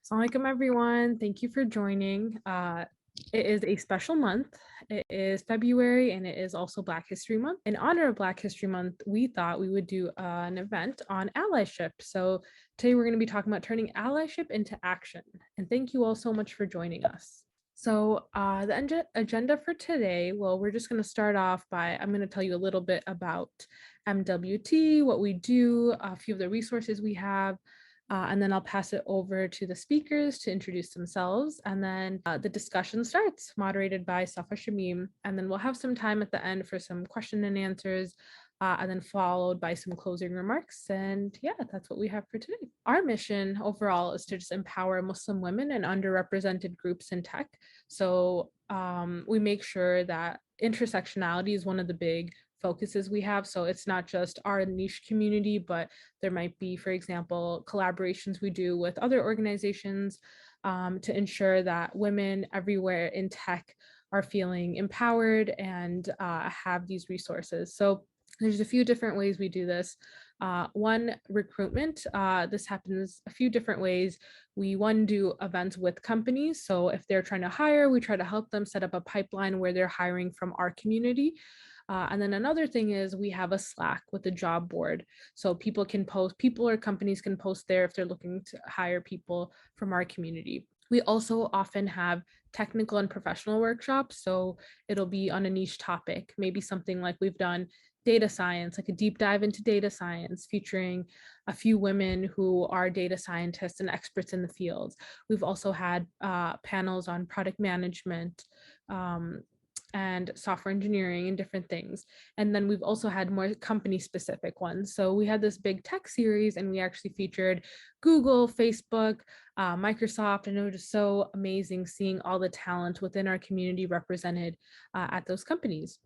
Assalamualaikum everyone. Thank you for joining. It is a special month. It is February and it is also Black History Month. In honor of Black History Month, we thought we would do an event on allyship. So today we're going to be talking about turning allyship into action. And thank you all so much for joining us. So the agenda for today, well, we're just going to start off by, I'm going to tell you a little bit about MWT, what we do, a few of the resources we have, and then I'll pass it over to the speakers to introduce themselves. And then the discussion starts, moderated by Safa Shamim. And then we'll have some time at the end for some question and answers, and then followed by some closing remarks. And yeah, that's what we have for today. Our mission overall is to just empower Muslim women and underrepresented groups in tech. So we make sure that intersectionality is one of the big focuses we have. So it's not just our niche community, but there might be, for example, collaborations we do with other organizations to ensure that women everywhere in tech are feeling empowered and have these resources. So there's a few different ways we do this. One, recruitment. This happens a few different ways. We do events with companies. So if they're trying to hire, we try to help them set up a pipeline where they're hiring from our community. And then another thing is we have a Slack with a job board. So people or companies can post there if they're looking to hire people from our community. We also often have technical and professional workshops. So it'll be on a niche topic, maybe something like we've done data science, like a deep dive into data science, featuring a few women who are data scientists and experts in the field. We've also had panels on product management, and software engineering and different things. And then we've also had more company specific ones. So we had this big tech series and we actually featured Google, Facebook, Microsoft, and it was just so amazing seeing all the talent within our community represented at those companies.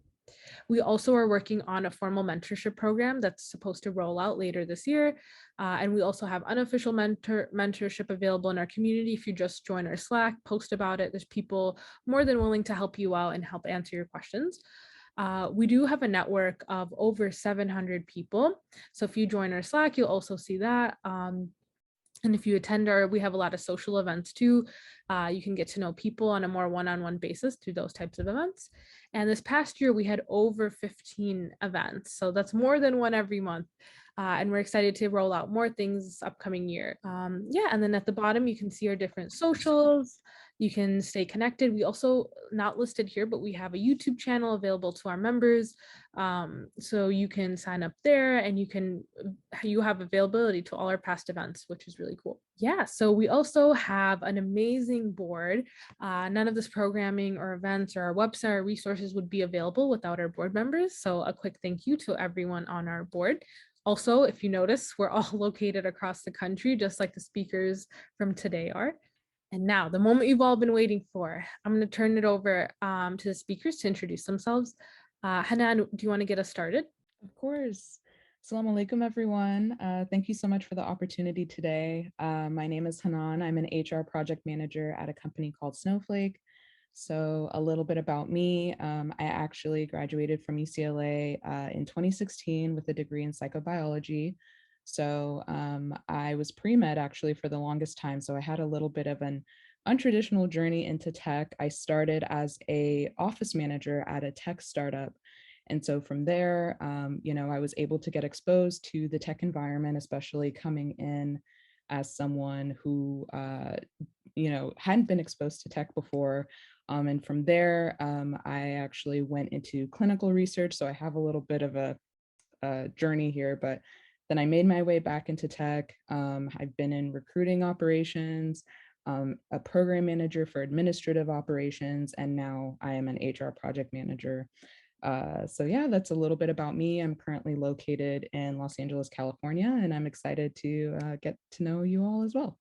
We also are working on a formal mentorship program that's supposed to roll out later this year. And we also have unofficial mentorship available in our community. If you just join our Slack, post about it, there's people more than willing to help you out and help answer your questions. We do have a network of over 700 people. So if you join our Slack, you'll also see that. And if you attend we have a lot of social events too. You can get to know people on a more one-on-one basis through those types of events. And this past year, we had over 15 events. So that's more than one every month. And we're excited to roll out more things this upcoming year. Yeah, and then at the bottom, you can see our different socials. You can stay connected. We also, not listed here, but we have a YouTube channel available to our members. So you can sign up there and you have availability to all our past events, which is really cool. Yeah, so we also have an amazing board. None of this programming or events or our website or resources would be available without our board members. So a quick thank you to everyone on our board. Also, if you notice, we're all located across the country, just like the speakers from today are. And now, the moment you've all been waiting for, I'm going to turn it over to the speakers to introduce themselves. Hanan, do you want to get us started? Of course. Assalamu alaikum, everyone. Thank you so much for the opportunity today. My name is Hanan. I'm an HR project manager at a company called Snowflake. So a little bit about me. I actually graduated from UCLA in 2016 with a degree in psychobiology. So I was pre-med actually for the longest time. So I had a little bit of an untraditional journey into tech. I started as a office manager at a tech startup. And so from there, I was able to get exposed to the tech environment, especially coming in as someone who, hadn't been exposed to tech before. And from there, I actually went into clinical research. So I have a little bit of a journey here, but then I made my way back into tech. I've been in recruiting operations, a program manager for administrative operations, and now I am an HR project manager. So yeah, that's a little bit about me. I'm currently located in Los Angeles, California, and I'm excited to get to know you all as well.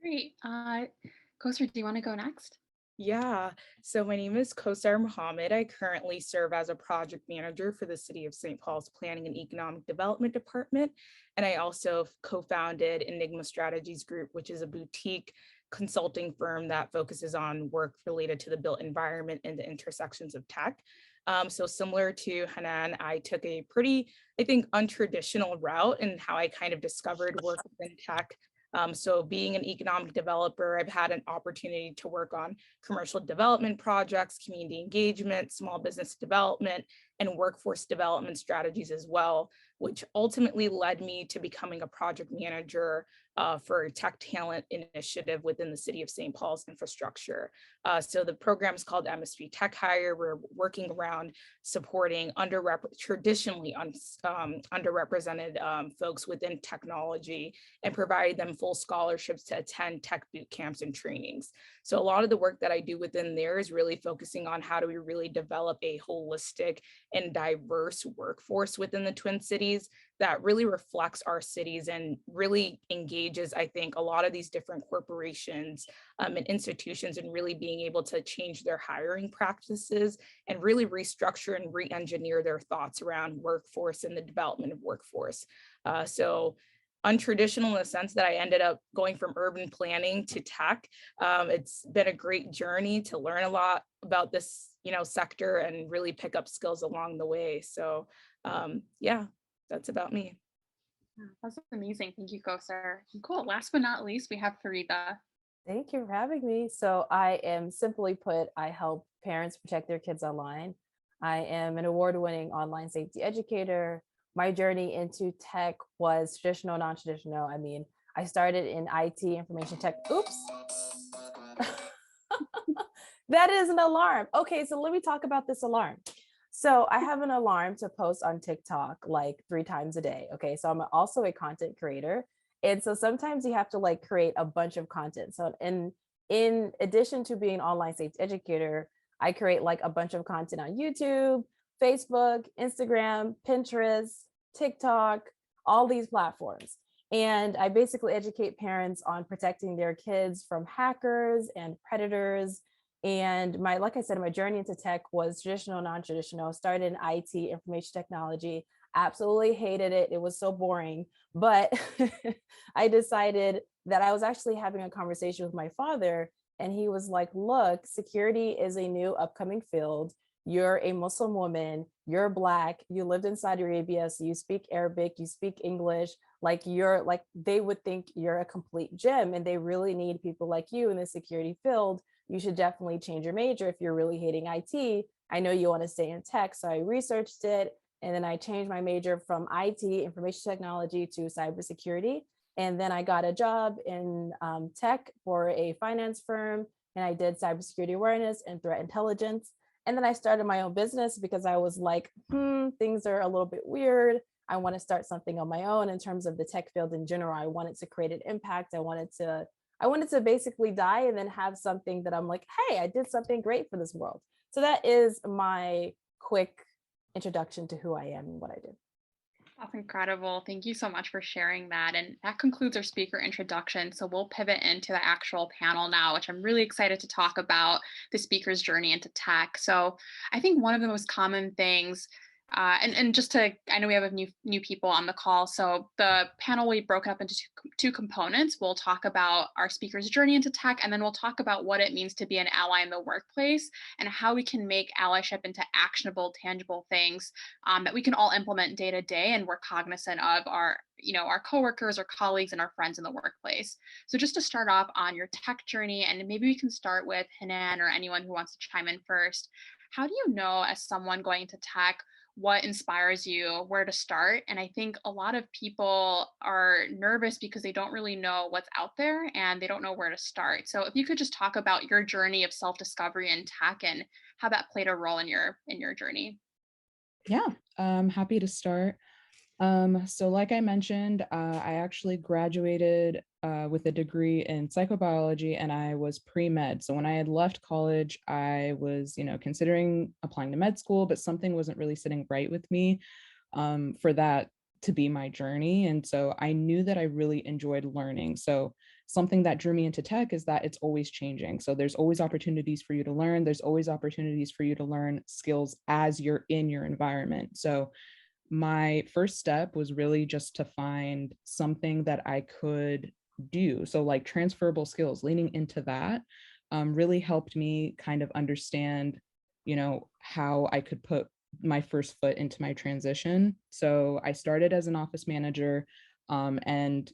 Great. Kosar, do you want to go next? Yeah, so my name is Kosar Mohammed. I currently serve as a project manager for the City of St. Paul's Planning and Economic Development Department. And I also co-founded Enigma Strategies Group, which is a boutique consulting firm that focuses on work related to the built environment and the intersections of tech. So similar to Hanan, I took a pretty, I think, untraditional route in how I kind of discovered work within tech. So being an economic developer, I've had an opportunity to work on commercial development projects, community engagement, small business development, and workforce development strategies as well, which ultimately led me to becoming a project manager for a tech talent initiative within the city of St. Paul's infrastructure. So the program is called MSP Tech Hire. We're working around supporting traditionally underrepresented folks within technology and provide them full scholarships to attend tech boot camps and trainings. So a lot of the work that I do within there is really focusing on how do we really develop a holistic and diverse workforce within the Twin Cities that really reflects our cities and really engages, I think, a lot of these different corporations and institutions in really being able to change their hiring practices and really restructure and re-engineer their thoughts around workforce and the development of workforce. So untraditional in the sense that I ended up going from urban planning to tech. It's been a great journey to learn a lot about this, sector and really pick up skills along the way. So yeah, that's about me. That's amazing. Thank you, Kosar. Cool. Last but not least, we have Farida. Thank you for having me. So I am, simply put, I help parents protect their kids online. I am an award-winning online safety educator. My journey into tech was traditional, non-traditional. I mean, I started in IT, information tech. Oops. That is an alarm. Okay, so let me talk about this alarm. So I have an alarm to post on TikTok like 3 times a day. Okay, so I'm also a content creator. And so sometimes you have to like create a bunch of content. So in addition to being an online safety educator, I create like a bunch of content on YouTube, Facebook, Instagram, Pinterest, TikTok, all these platforms. And I basically educate parents on protecting their kids from hackers and predators. And like I said, my journey into tech was traditional, non-traditional. Started in IT, information technology. Absolutely hated it. It was so boring. But I decided that I was actually having a conversation with my father, and he was like, look, security is a new upcoming field. You're a Muslim woman, you're Black, you lived in Saudi Arabia, so you speak Arabic, you speak English, they would think you're a complete gem, and they really need people like you in the security field. You should definitely change your major if you're really hating IT. I know you want to stay in tech. So I researched it, and then I changed my major from IT, information technology, to cybersecurity. And then I got a job in tech for a finance firm, and I did cybersecurity awareness and threat intelligence. And then I started my own business because I was like, things are a little bit weird. I want to start something on my own in terms of the tech field in general. I wanted to create an impact. I wanted to basically die and then have something that I'm like, hey, I did something great for this world. So that is my quick introduction to who I am and what I do. That's incredible. Thank you so much for sharing that. And that concludes our speaker introduction. So we'll pivot into the actual panel now, which I'm really excited to talk about the speaker's journey into tech. So I think one of the most common things, and just to, I know we have new people on the call. So the panel will be broken up into two components. We'll talk about our speaker's journey into tech, and then we'll talk about what it means to be an ally in the workplace and how we can make allyship into actionable, tangible things that we can all implement day to day, and we're cognizant of our coworkers or colleagues and our friends in the workplace. So just to start off on your tech journey, and maybe we can start with Hanan or anyone who wants to chime in first. How do you know, as someone going into tech, what inspires you, where to start? And I think a lot of people are nervous because they don't really know what's out there and they don't know where to start. So if you could just talk about your journey of self-discovery in tech and how that played a role in your journey. Yeah, I'm happy to start. So like I mentioned, I actually graduated with a degree in psychobiology, and I was pre-med. So when I had left college, I was, considering applying to med school, but something wasn't really sitting right with me for that to be my journey. And so I knew that I really enjoyed learning. So something that drew me into tech is that it's always changing. So there's always opportunities for you to learn. There's always opportunities for you to learn skills as you're in your environment. So my first step was really just to find something that I could do. So like transferable skills, leaning into that really helped me kind of understand, how I could put my first foot into my transition. So I started as an office manager, and,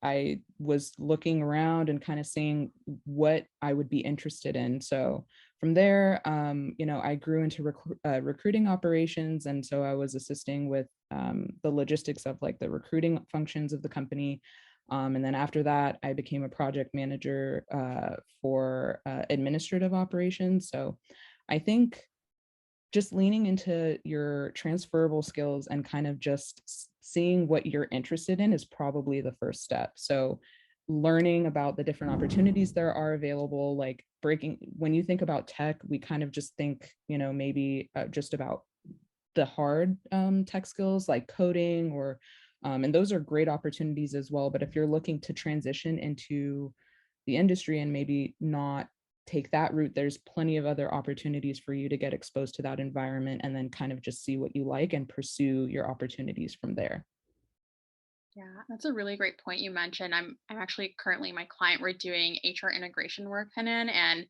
I was looking around and kind of seeing what I would be interested in. So from there, I grew into recruiting operations. And so I was assisting with the logistics of like the recruiting functions of the company. And then after that, I became a project manager for administrative operations. So I think just leaning into your transferable skills and kind of just seeing what you're interested in is probably the first step. So learning about the different opportunities there are available, like when you think about tech, we kind of just think, maybe just about the hard tech skills like coding and those are great opportunities as well. But if you're looking to transition into the industry and maybe not take that route, there's plenty of other opportunities for you to get exposed to that environment and then kind of just see what you like and pursue your opportunities from there. Yeah, that's a really great point you mentioned. I'm actually currently my client, we're doing HR integration work, Hanan, and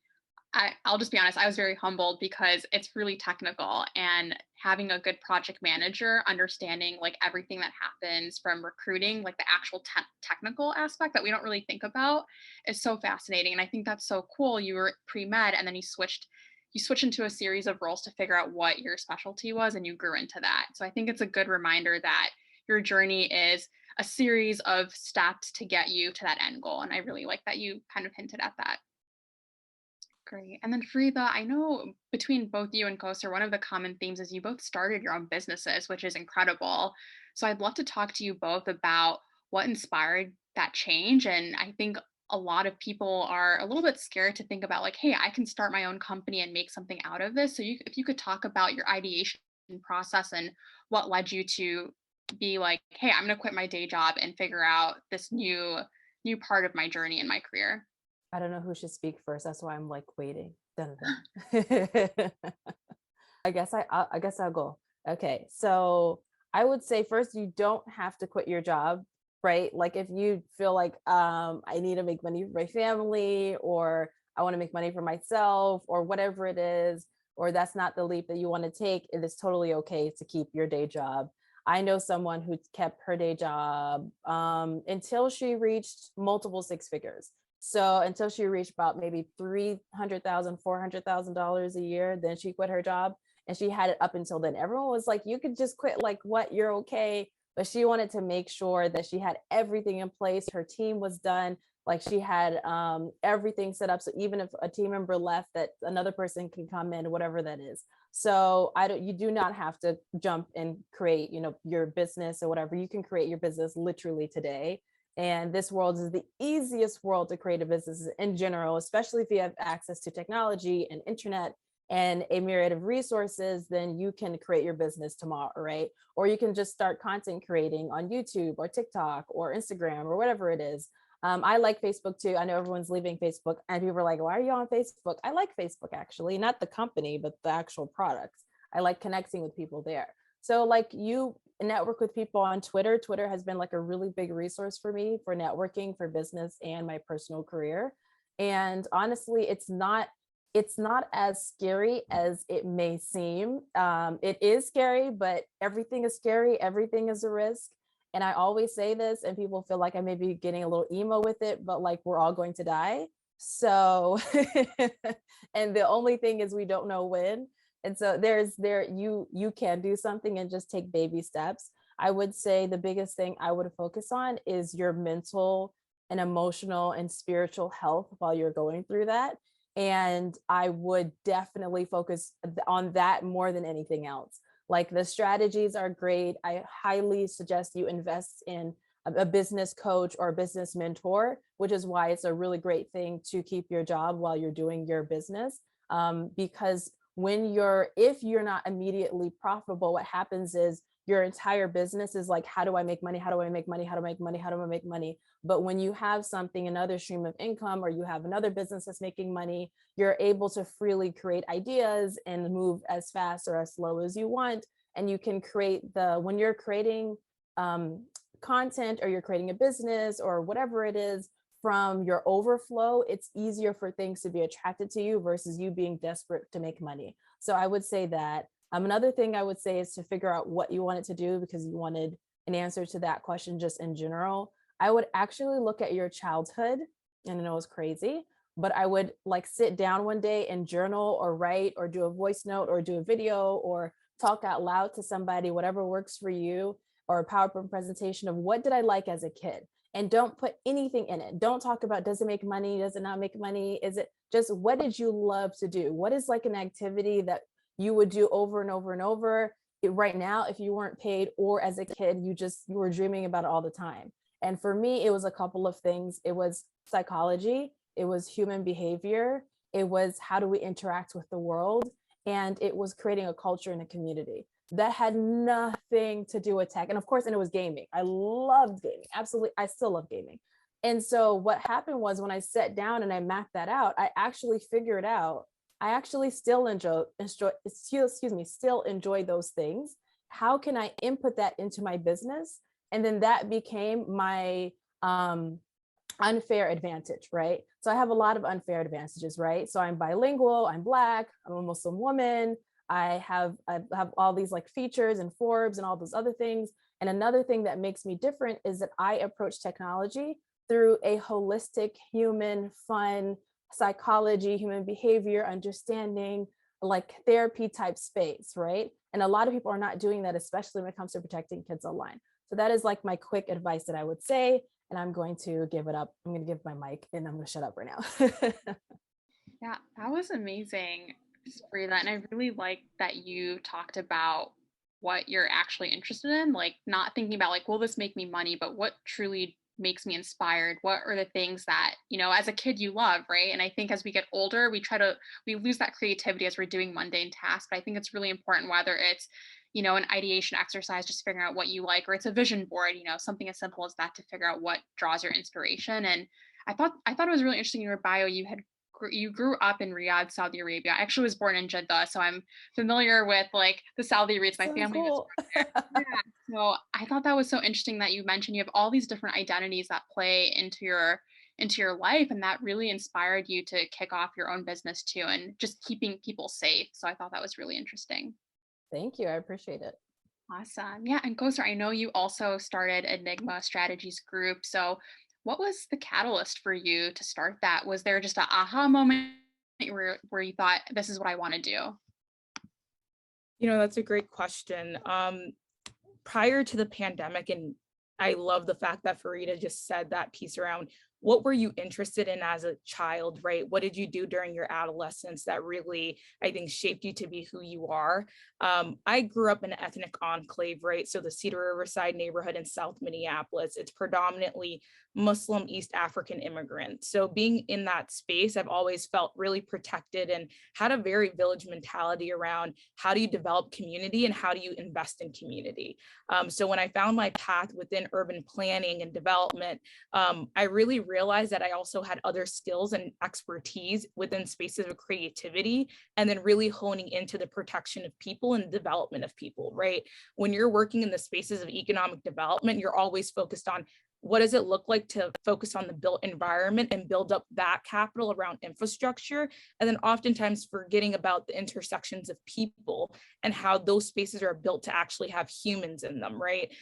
I'll just be honest, I was very humbled because it's really technical, and having a good project manager understanding like everything that happens from recruiting, like the actual technical aspect that we don't really think about, is so fascinating. And I think that's so cool. You were pre-med and then you switched into a series of roles to figure out what your specialty was, and you grew into that. So I think it's a good reminder that your journey is a series of steps to get you to that end goal. And I really like that you kind of hinted at that. Great. And then Frida, I know between both you and Koster, one of the common themes is you both started your own businesses, which is incredible. So I'd love to talk to you both about what inspired that change. And I think a lot of people are a little bit scared to think about like, hey, I can start my own company and make something out of this. So if you could talk about your ideation process and what led you to be like, hey, I'm going to quit my day job and figure out this new part of my journey in my career. I don't know who should speak first. That's why I'm like waiting. Dun, dun. I guess I'll go. Okay. So I would say first, you don't have to quit your job, right? Like if you feel like I need to make money for my family, or I want to make money for myself, or whatever it is, or that's not the leap that you want to take, it is totally okay to keep your day job. I know someone who kept her day job until she reached multiple six figures. So until she reached about maybe $300,000, $400,000 a year, then she quit her job, and she had it up until then. Everyone was like, you could just quit, like what, you're okay. But she wanted to make sure that she had everything in place. Her team was done. Like she had everything set up. So even if a team member left, that another person can come in, whatever that is. So you do not have to jump and create, your business or whatever. You can create your business literally today. And this world is the easiest world to create a business in general, especially if you have access to technology and internet and a myriad of resources. Then you can create your business tomorrow, right? Or you can just start content creating on YouTube or TikTok or Instagram or whatever it is. I like Facebook too. I know everyone's leaving Facebook, and people are like, why are you on Facebook? I like Facebook, actually, not the company, but the actual products. I like connecting with people there. So like you network with people on Twitter. Twitter has been like a really big resource for me for networking, for business, and my personal career. And honestly, it's not as scary as it may seem. It is scary, but everything is scary. Everything is a risk. And I always say this, and people feel like I may be getting a little emo with it, but like we're all going to die. So, and the only thing is we don't know when. And so you can do something and just take baby steps. I would say the biggest thing I would focus on is your mental and emotional and spiritual health while you're going through that. And I would definitely focus on that more than anything else. Like the strategies are great. I highly suggest you invest in a business coach or a business mentor, which is why it's a really great thing to keep your job while you're doing your business. Because if you're not immediately profitable, what happens is your entire business is like, how do I make money? How do I make money? How do I make money? How do I make money? But when you have another stream of income, or you have another business that's making money, you're able to freely create ideas and move as fast or as slow as you want. And you can when you're creating content, or you're creating a business or whatever it is, from your overflow, it's easier for things to be attracted to you versus you being desperate to make money. So I would say that. Another thing I would say is to figure out what you wanted to do, because you wanted an answer to that question just in general. I would actually look at your childhood, and I know it's crazy, but I would like sit down one day and journal or write or do a voice note or do a video or talk out loud to somebody, whatever works for you, or a PowerPoint presentation of what did I like as a kid. And don't put anything in it. Don't talk about, does it make money? Does it not make money? Is it just, what did you love to do? What is like an activity that you would do over and over and over? Right now, if you weren't paid, or as a kid, you were dreaming about it all the time. And for me, it was a couple of things. It was psychology, it was human behavior, it was how do we interact with the world, and it was creating a culture and a community that had nothing to do with tech. And of course, and it was gaming. I loved gaming. Absolutely. I still love gaming. And so what happened was when I sat down and I mapped that out, I actually figured out, I actually still enjoy those things. How can I input that into my business? And then that became my unfair advantage, right? So I have a lot of unfair advantages, right? So I'm bilingual, I'm Black, I'm a Muslim woman, I have all these like features and Forbes and all those other things. And another thing that makes me different is that I approach technology through a holistic, human, fun, psychology, human behavior, understanding, like therapy type space, right? And a lot of people are not doing that, especially when it comes to protecting kids online. So that is like my quick advice that I would say, and I'm going to give it up. I'm going to give my mic and I'm going to shut up right now. Yeah, that was amazing, Frida. And I really like that you talked about what you're actually interested in, like not thinking about like, will this make me money, but what truly makes me inspired? What are the things that, as a kid you love, right? And I think as we get older, we lose that creativity as we're doing mundane tasks. But I think it's really important, whether it's, an ideation exercise, just figuring out what you like, or it's a vision board, something as simple as that to figure out what draws your inspiration. And I thought it was really interesting in your bio, you grew up in Riyadh, Saudi Arabia. I actually was born in Jeddah, so I'm familiar with like the Saudi roots. My family was Cool. from there. Yeah. So I thought that was so interesting that you mentioned you have all these different identities that play into your life, and that really inspired you to kick off your own business too, and just keeping people safe. So I thought that was really interesting. Thank you. I appreciate it. Awesome. Yeah. And Kosar, I know you also started Enigma Strategies Group. So what was the catalyst for you to start that? Was there just an aha moment where you thought, this is what I want to do? That's a great question. Prior to the pandemic, and I love the fact that Farida just said that piece around what were you interested in as a child, right? What did you do during your adolescence that really, I think, shaped you to be who you are? I grew up in an ethnic enclave, right? So the Cedar Riverside neighborhood in South Minneapolis, it's predominantly Muslim East African immigrants. So being in that space, I've always felt really protected and had a very village mentality around how do you develop community and how do you invest in community. So when I found my path within urban planning and development, I really realized that I also had other skills and expertise within spaces of creativity, and then really honing into the protection of people and development of people, right? When you're working in the spaces of economic development, you're always focused on what does it look like to focus on the built environment and build up that capital around infrastructure, and then oftentimes forgetting about the intersections of people and how those spaces are built to actually have humans in them, right?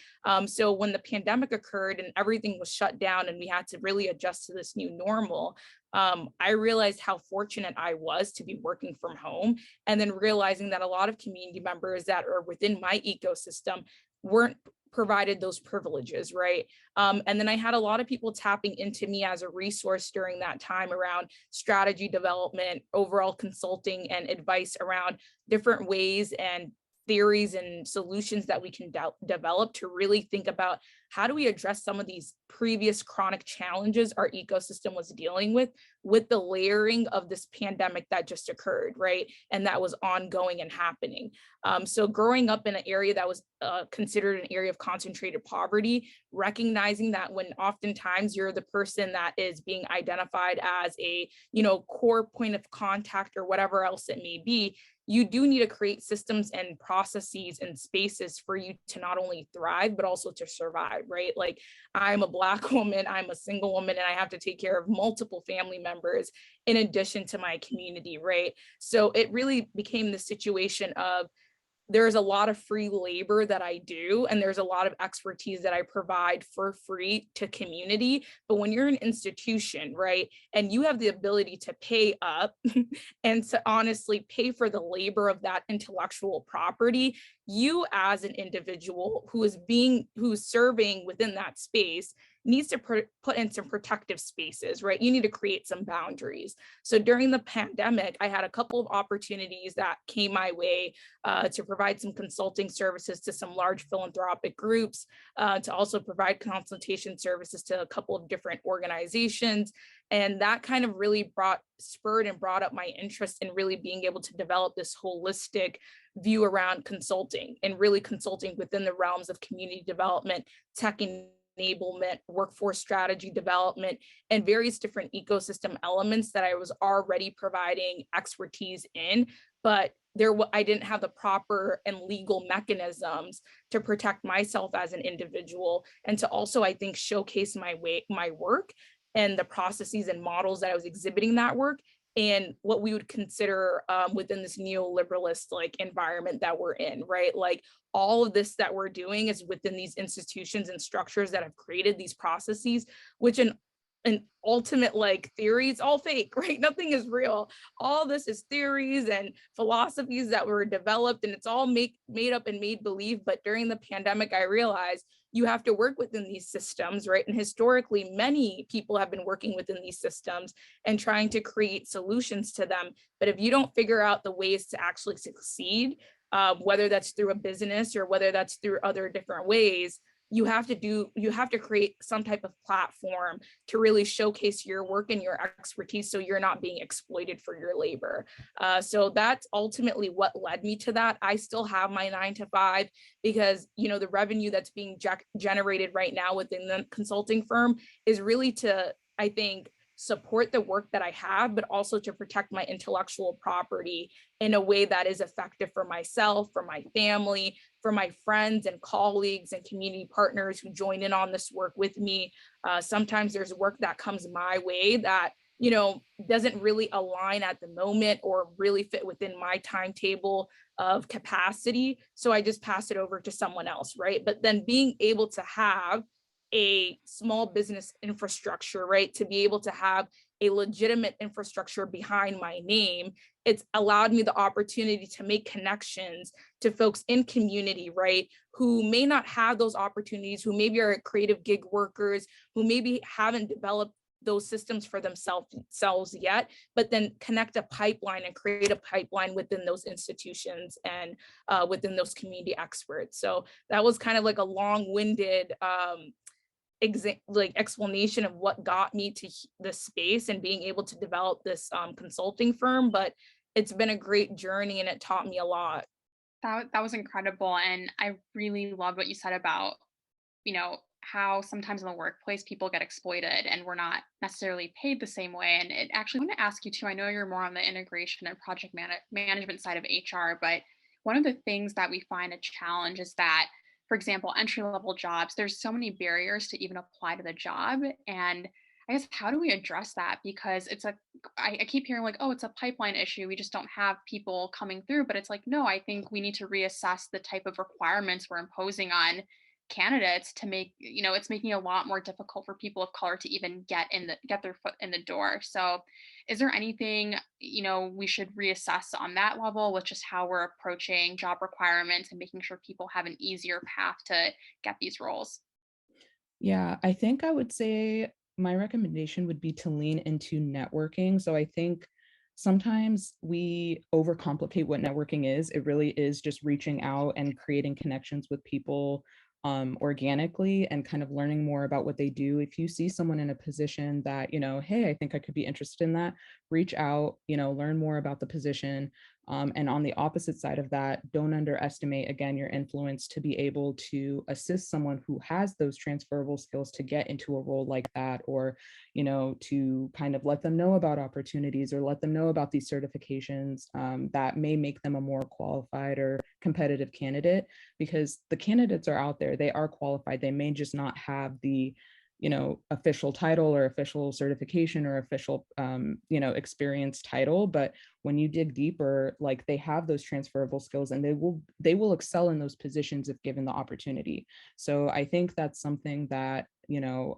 So when the pandemic occurred and everything was shut down and we had to really adjust to this new normal, I realized how fortunate I was to be working from home, and then realizing that a lot of community members that are within my ecosystem weren't provided those privileges, right? And then I had a lot of people tapping into me as a resource during that time around strategy development, overall consulting, and advice around different ways and theories and solutions that we can develop to really think about how do we address some of these previous chronic challenges our ecosystem was dealing with the layering of this pandemic that just occurred, right? And that was ongoing and happening. So growing up in an area that was considered an area of concentrated poverty, recognizing that when oftentimes you're the person that is being identified as a, core point of contact or whatever else it may be, you do need to create systems and processes and spaces for you to not only thrive, but also to survive, right? Like I'm a Black woman, I'm a single woman, and I have to take care of multiple family members in addition to my community, right? So it really became the situation of there's a lot of free labor that I do, and there's a lot of expertise that I provide for free to community. But when you're an institution, right, and you have the ability to pay up and to honestly pay for the labor of that intellectual property, you as an individual who's serving within that space needs to put in some protective spaces, right? You need to create some boundaries. So during the pandemic, I had a couple of opportunities that came my way to provide some consulting services to some large philanthropic groups, to also provide consultation services to a couple of different organizations. And that kind of really spurred and brought up my interest in really being able to develop this holistic view around consulting, and really consulting within the realms of community development, tech enablement, workforce strategy development, and various different ecosystem elements that I was already providing expertise in, but I didn't have the proper and legal mechanisms to protect myself as an individual, and to also, I think, showcase my work and the processes and models that I was exhibiting that work, and what we would consider within this neoliberalist like environment that we're in, right? Like all of this that we're doing is within these institutions and structures that have created these processes, which in ultimate like theory, it's all fake, right? Nothing is real. All this is theories and philosophies that were developed, and it's all made up and made believe. But during the pandemic, I realized you have to work within these systems, right? And historically, many people have been working within these systems and trying to create solutions to them. But if you don't figure out the ways to actually succeed, whether that's through a business or whether that's through other different ways, you have to create some type of platform to really showcase your work and your expertise, so you're not being exploited for your labor. So that's ultimately what led me to that. I still have my 9-to-5 because, you know, the revenue that's being generated right now within the consulting firm is really to, I think, support the work that I have, but also to protect my intellectual property in a way that is effective for myself, for my family, for my friends and colleagues and community partners who join in on this work with me. Sometimes there's work that comes my way that, you know, doesn't really align at the moment or really fit within my timetable of capacity. So I just pass it over to someone else, right? But then being able to have a small business infrastructure, right? To be able to have a legitimate infrastructure behind my name, it's allowed me the opportunity to make connections to folks in community, right? Who may not have those opportunities, who maybe are creative gig workers, who maybe haven't developed those systems for themselves yet, but then connect a pipeline and create a pipeline within those institutions and within those community experts. So that was kind of like a long-winded explanation of what got me to the space and being able to develop this consulting firm, but it's been a great journey and it taught me a lot. That was incredible. And I really loved what you said about, you know, how sometimes in the workplace people get exploited and we're not necessarily paid the same way. And it actually, I want to ask you too, I know you're more on the integration and project management side of HR, but one of the things that we find a challenge is that, for example, entry level jobs, there's so many barriers to even apply to the job. And I guess, how do we address that? Because I keep hearing like, oh, it's a pipeline issue. We just don't have people coming through. But it's like, no, I think we need to reassess the type of requirements we're imposing on candidates to make, you know, it's making it a lot more difficult for people of color to even get their foot in the door. So is there anything, you know, we should reassess on that level with just how we're approaching job requirements and making sure people have an easier path to get these roles? Yeah, I think I would say my recommendation would be to lean into networking. So I think sometimes we overcomplicate what networking is. It really is just reaching out and creating connections with people organically and kind of learning more about what they do. If you see someone in a position that, you know, hey, I think I could be interested in that, reach out, you know, learn more about the position. And on the opposite side of that, don't underestimate, again, your influence to be able to assist someone who has those transferable skills to get into a role like that, or, you know, to kind of let them know about opportunities or let them know about these certifications that may make them a more qualified or competitive candidate, because the candidates are out there, they are qualified, they may just not have the official title or official certification or official, experience title. But when you dig deeper, like they have those transferable skills and they will excel in those positions if given the opportunity. So I think that's something that,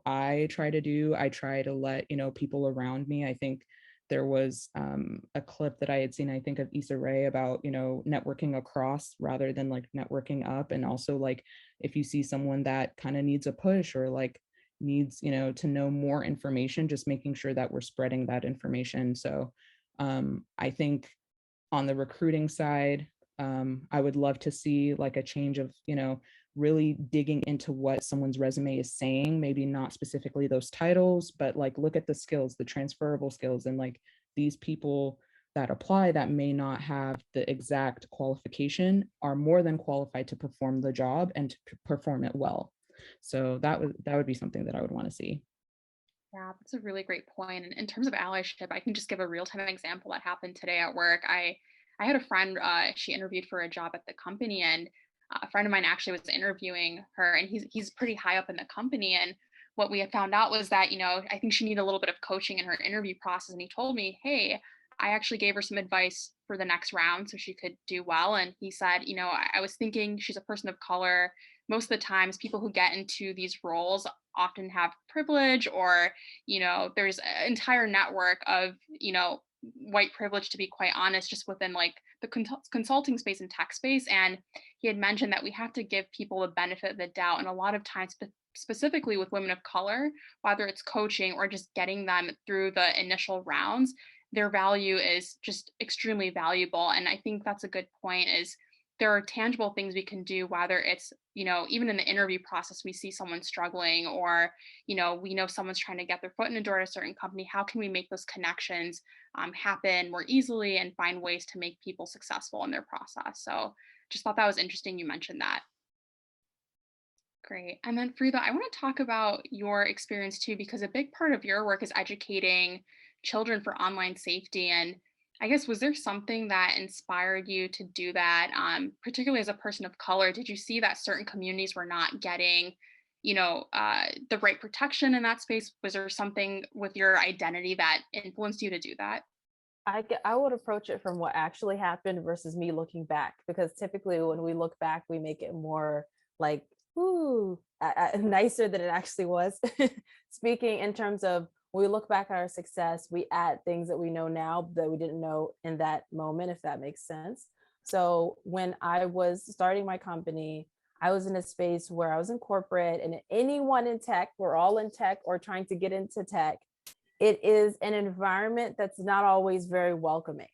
I try to do. I try to let, people around me. I think there was a clip that I had seen, I think of Issa Rae about, networking across rather than like networking up. And also like, if you see someone that kind of needs a push or like needs, to know more information, just making sure that we're spreading that information. So I think on the recruiting side, I would love to see like a change of, really digging into what someone's resume is saying, maybe not specifically those titles, but like look at the skills, the transferable skills, and like these people that apply that may not have the exact qualification are more than qualified to perform the job and to perform it well. So that would be something that I would want to see. Yeah, that's a really great point. And in terms of allyship, I can just give a real-time example that happened today at work. I had a friend, she interviewed for a job at the company, and a friend of mine actually was interviewing her, and he's pretty high up in the company. And what we had found out was that, I think she needed a little bit of coaching in her interview process. And he told me, hey, I actually gave her some advice for the next round so she could do well. And he said, I was thinking she's a person of color. Most of the times people who get into these roles often have privilege, or there's an entire network of white privilege, to be quite honest, just within like the consulting space and tech space. And he had mentioned that we have to give people the benefit of the doubt, and a lot of times specifically with women of color, whether it's coaching or just getting them through the initial rounds, their value is just extremely valuable. And I think that's a good point, is there are tangible things we can do, whether it's, even in the interview process, we see someone struggling, or, we know someone's trying to get their foot in the door at a certain company. How can we make those connections happen more easily and find ways to make people successful in their process? So just thought that was interesting you mentioned that. Great. And then Frida, I want to talk about your experience too, because a big part of your work is educating children for online safety. And I guess, was there something that inspired you to do that, particularly as a person of color? Did you see that certain communities were not getting, the right protection in that space? Was there something with your identity that influenced you to do that? I would approach it from what actually happened versus me looking back, because typically when we look back, we make it more like, ooh, nicer than it actually was. Speaking in terms of, when we look back at our success, we add things that we know now that we didn't know in that moment, if that makes sense. So when I was starting my company, I was in a space where I was in corporate, and anyone in tech, we're all in tech or trying to get into tech. It is an environment that's not always very welcoming.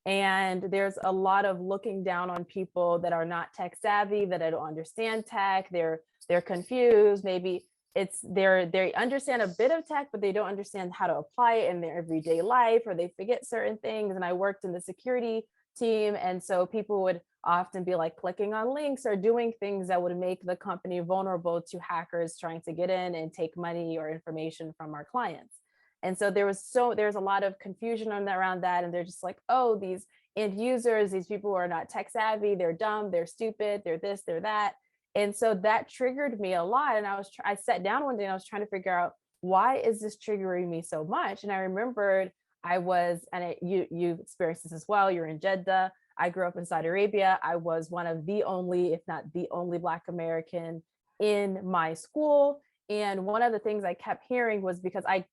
And there's a lot of looking down on people that are not tech savvy, that I don't understand tech. They're confused. Maybe they understand a bit of tech, but they don't understand how to apply it in their everyday life, or they forget certain things. And I worked in the security team, and so people would often be like clicking on links or doing things that would make the company vulnerable to hackers trying to get in and take money or information from our clients. And so there's a lot of confusion around that. And they're just like, oh, these end users, these people who are not tech savvy, they're dumb, they're stupid, they're this, they're that. And so that triggered me a lot. And I sat down one day and I was trying to figure out, why is this triggering me so much? And I remembered you experienced this as well. You're in Jeddah. I grew up in Saudi Arabia. I was one of the only, if not the only, Black American in my school. And one of the things I kept hearing was, because I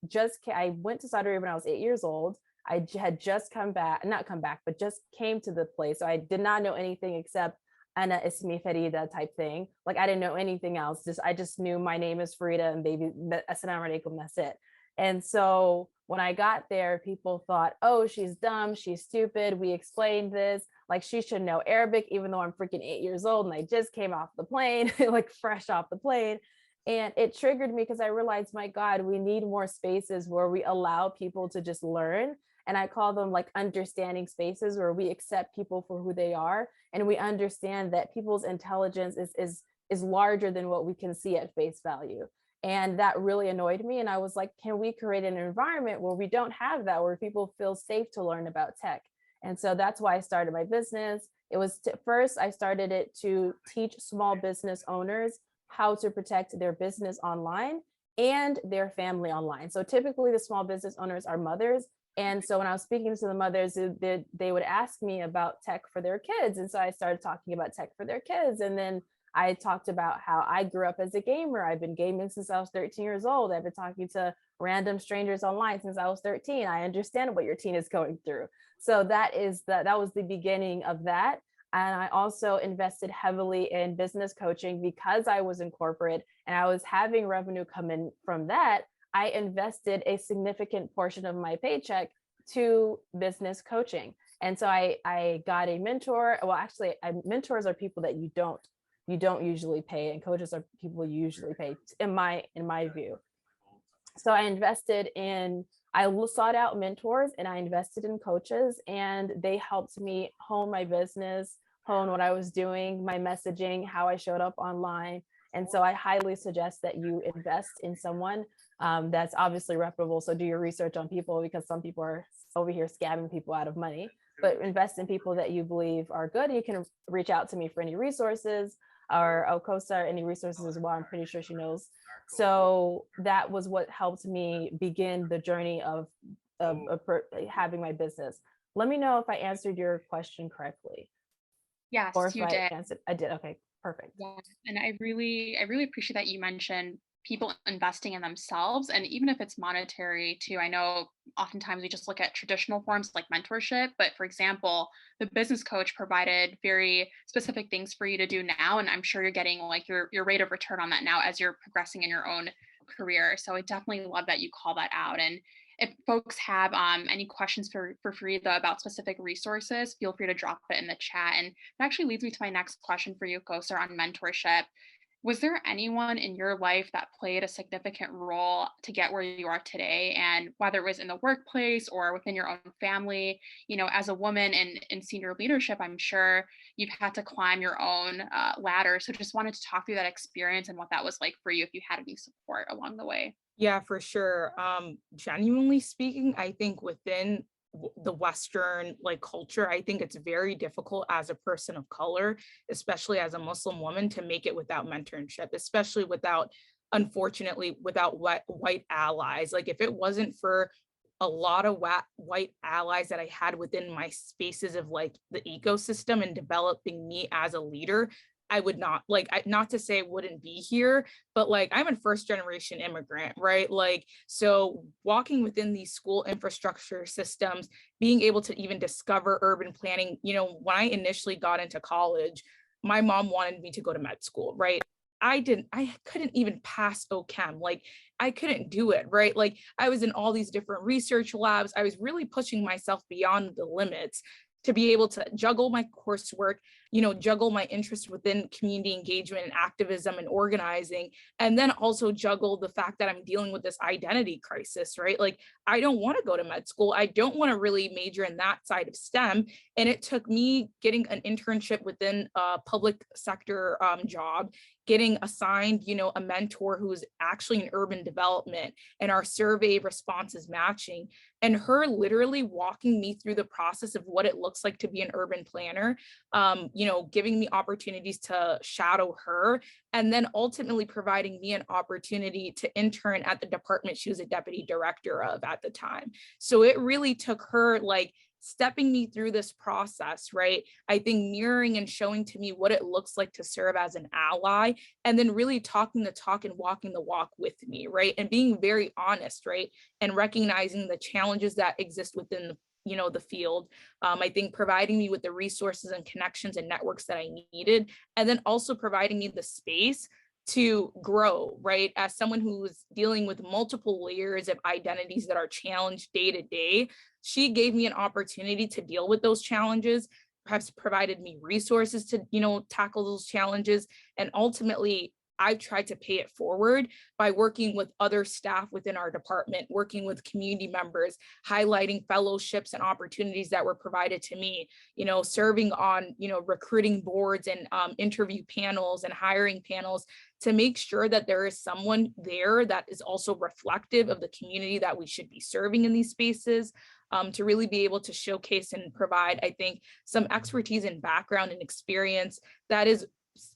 went to Saudi Arabia when I was 8 years old. I had just just came to the place. So I did not know anything except Ana Ismi Farida type thing. Like, I didn't know anything else. I just knew my name is Farida and baby, assalamu alaikum, that's it. And so when I got there, people thought, oh, she's dumb, she's stupid. We explained this, like she should know Arabic, even though I'm freaking 8 years old and I just came off the plane, like fresh off the plane. And it triggered me because I realized, my God, we need more spaces where we allow people to just learn. And I call them like understanding spaces, where we accept people for who they are. And we understand that people's intelligence is larger than what we can see at face value. And that really annoyed me. And I was like, can we create an environment where we don't have that, where people feel safe to learn about tech? And so that's why I started my business. It was first, I started it to teach small business owners how to protect their business online. and their family online. So typically the small business owners are mothers. And so when I was speaking to the mothers, they would ask me about tech for their kids. And so I started talking about tech for their kids. And then I talked about how I grew up as a gamer. I've been gaming since I was 13 years old. I've been talking to random strangers online since I was 13. I understand what your teen is going through. So that was the beginning of that. And I also invested heavily in business coaching because I was in corporate and I was having revenue come in from that. I invested a significant portion of my paycheck to business coaching. And so I got a mentor. Well, actually, mentors are people that you don't usually pay, and coaches are people you usually pay, in my view. So I sought out mentors and I invested in coaches, and they helped me hone my business, hone what I was doing, my messaging, how I showed up online. And so I highly suggest that you invest in someone that's obviously reputable. So do your research on people, because some people are over here scamming people out of money, but invest in people that you believe are good. You can reach out to me for any resources, or CoStar, any resources as well. I'm pretty sure she knows. So that was what helped me begin the journey of having my business. Let me know if I answered your question correctly. Yes, Or if you I did. answered, I did. Okay, perfect. Yeah, and I really appreciate that you mentioned people investing in themselves, and even if it's monetary too. I know oftentimes we just look at traditional forms like mentorship, but for example, the business coach provided very specific things for you to do now, and I'm sure you're getting like your rate of return on that now as you're progressing in your own career. So I definitely love that you call that out. And if folks have any questions for Farida about specific resources, feel free to drop it in the chat. And it actually leads me to my next question for you, Kosar, on mentorship. Was there anyone in your life that played a significant role to get where you are today? And whether it was in the workplace or within your own family, as a woman in senior leadership, I'm sure you've had to climb your own ladder. So just wanted to talk through that experience and what that was like for you, if you had any support along the way. Yeah, for sure. Genuinely speaking, I think within the Western culture, I think it's very difficult as a person of color, especially as a Muslim woman, to make it without mentorship, especially unfortunately, without white allies. Like if it wasn't for a lot of white allies that I had within my spaces of the ecosystem and developing me as a leader, I would not not to say I wouldn't be here, but I'm a first generation immigrant, right? So walking within these school infrastructure systems, being able to even discover urban planning, when I initially got into college, my mom wanted me to go to med school, right? I couldn't even pass OChem. I couldn't do it, right? I was in all these different research labs. I was really pushing myself beyond the limits to be able to juggle my coursework, juggle my interest within community engagement and activism and organizing, and then also juggle the fact that I'm dealing with this identity crisis, right? I don't want to go to med school. I don't want to really major in that side of STEM. And it took me getting an internship within a public sector job, getting assigned, a mentor who's actually in urban development, and our survey responses matching, and her literally walking me through the process of what it looks like to be an urban planner, giving me opportunities to shadow her, and then ultimately providing me an opportunity to intern at the department she was a deputy director of at the time. So it really took her stepping me through this process, right? I think mirroring and showing to me what it looks like to serve as an ally, and then really talking the talk and walking the walk with me, right? And being very honest, right? And recognizing the challenges that exist within the field. I think providing me with the resources and connections and networks that I needed, and then also providing me the space to grow, right? As someone who's dealing with multiple layers of identities that are challenged day to day, she gave me an opportunity to deal with those challenges, perhaps provided me resources to, tackle those challenges. And ultimately, I've tried to pay it forward by working with other staff within our department, working with community members, highlighting fellowships and opportunities that were provided to me, serving on, recruiting boards and interview panels and hiring panels to make sure that there is someone there that is also reflective of the community that we should be serving in these spaces, to really be able to showcase and provide, I think, some expertise and background and experience that is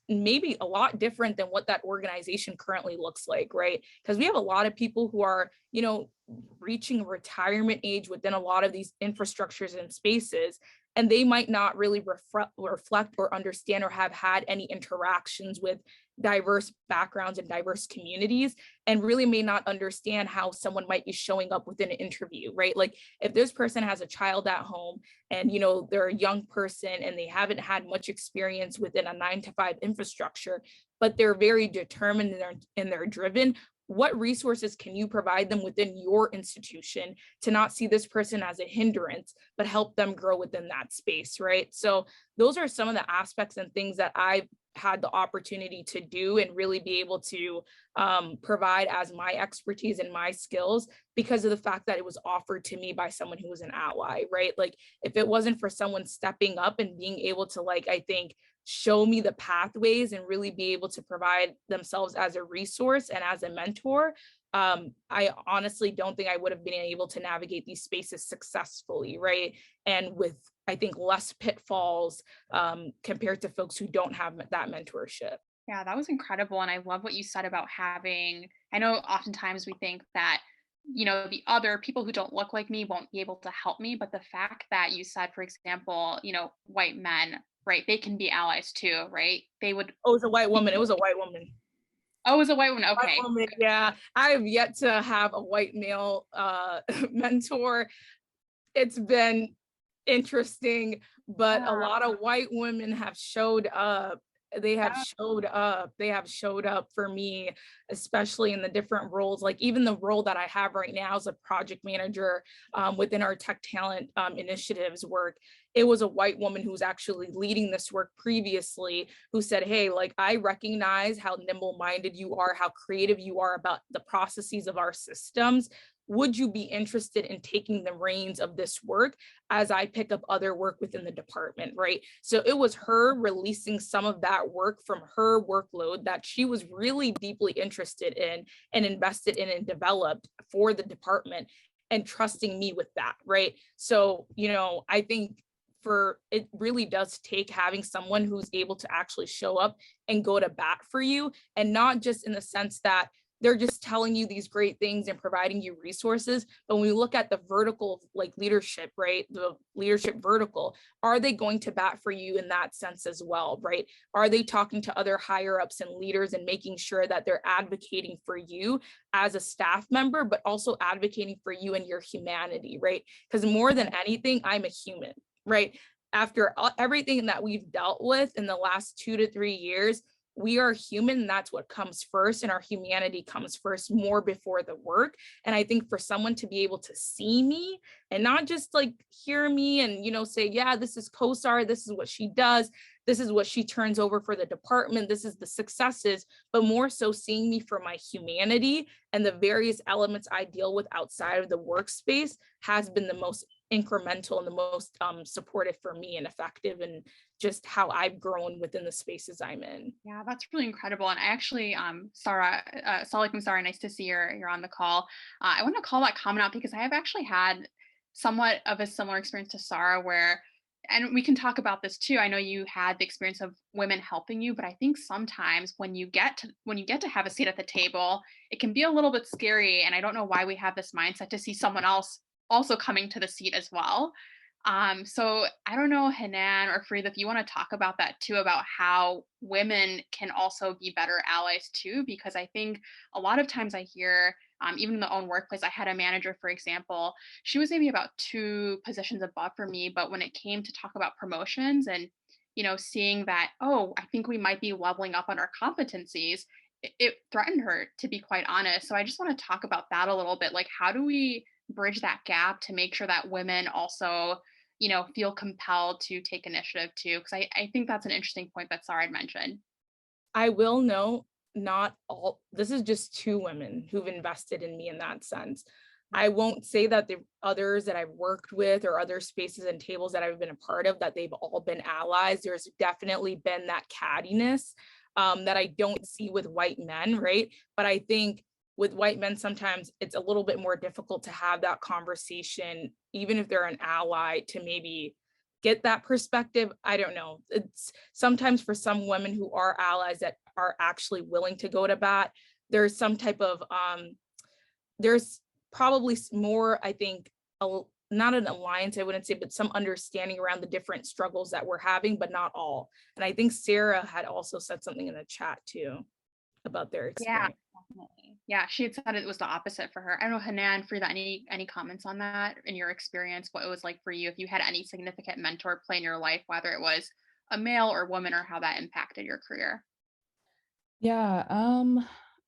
maybe a lot different than what that organization currently looks like, right? Because we have a lot of people who are, reaching retirement age within a lot of these infrastructures and spaces, and they might not really reflect or understand or have had any interactions with diverse backgrounds and diverse communities, and really may not understand how someone might be showing up within an interview, right? Like if this person has a child at home and they're a young person and they haven't had much experience within a 9-to-5 infrastructure, but they're very determined and they're driven, what resources can you provide them within your institution to not see this person as a hindrance, but help them grow within that space, right? So those are some of the aspects and things that I've had the opportunity to do and really be able to provide as my expertise and my skills, because of the fact that it was offered to me by someone who was an ally, right? Like if it wasn't for someone stepping up and being able to, like, I think, show me the pathways and really be able to provide themselves as a resource and as a mentor, I honestly don't think I would have been able to navigate these spaces successfully, right? And with, I think, less pitfalls compared to folks who don't have that mentorship. Yeah, that was incredible. And I love what you said about having, I know oftentimes we think that, the other people who don't look like me won't be able to help me. But the fact that you said, for example, white men, right, they can be allies too, right? They would. Oh, it was a white woman. It was a white woman. Oh, it was a white woman. Okay. White woman, yeah. I have yet to have a white male mentor. It's been interesting, but a lot of white women have showed up. They have showed up for me, especially in the different roles. Like even the role that I have right now as a project manager within our tech talent initiatives work. It was a white woman who's actually leading this work previously, who said, hey, like, I recognize how nimble-minded you are, how creative you are about the processes of our systems. Would you be interested in taking the reins of this work as I pick up other work within the department, right? So it was her releasing some of that work from her workload that she was really deeply interested in and invested in and developed for the department, and trusting me with that, right? So, I think it really does take having someone who's able to actually show up and go to bat for you, and not just in the sense that they're just telling you these great things and providing you resources. But when we look at the vertical, like leadership, right? The leadership vertical, are they going to bat for you in that sense as well, right? Are they talking to other higher ups and leaders and making sure that they're advocating for you as a staff member, but also advocating for you and your humanity, right? Because more than anything, I'm a human, right? After everything that we've dealt with in the last 2 to 3 years, we are human, and that's what comes first, and our humanity comes first, more before the work. And I think for someone to be able to see me and not just like hear me and say, yeah, this is COSAR, this is what she does, this is what she turns over for the department, this is the successes, but more so seeing me for my humanity and the various elements I deal with outside of the workspace has been the most incremental and the most supportive for me and effective, and just how I've grown within the spaces I'm in. Yeah, that's really incredible. And I actually, Sarah, Assalamualaikum, Sarah, nice to see you're on the call. I want to call that comment out because I have actually had somewhat of a similar experience to Sarah where, and we can talk about this too. I know you had the experience of women helping you, but I think sometimes when you get to have a seat at the table, it can be a little bit scary. And I don't know why we have this mindset to see someone else also coming to the seat as well. So I don't know, Hanan or Fareed, if you want to talk about that too, about how women can also be better allies too, because I think a lot of times I hear, even in the own workplace, I had a manager, for example, she was maybe about 2 positions above for me, but when it came to talk about promotions and, seeing that, oh, I think we might be leveling up on our competencies, it threatened her, to be quite honest. So I just want to talk about that a little bit. Like, how do we bridge that gap to make sure that women also feel compelled to take initiative too? Because I think that's an interesting point that Sarah had mentioned. I will note, not all, this is just 2 women who've invested in me in that sense. I won't say that the others that I've worked with or other spaces and tables that I've been a part of, that they've all been allies. There's definitely been that cattiness that I don't see with white men, right? But I think with white men, sometimes it's a little bit more difficult to have that conversation, even if they're an ally, to maybe get that perspective. I don't know. It's sometimes for some women who are allies that are actually willing to go to bat, there's some type of, there's probably more, I think, not an alliance, I wouldn't say, but some understanding around the different struggles that we're having, but not all. And I think Sarah had also said something in the chat too about their Yeah, experience. definitely. Yeah, she had said it was the opposite for her. I don't know, Hanan, for that, any comments on that in your experience, what it was like for you, if you had any significant mentor play in your life, whether it was a male or woman, or how that impacted your career? Yeah,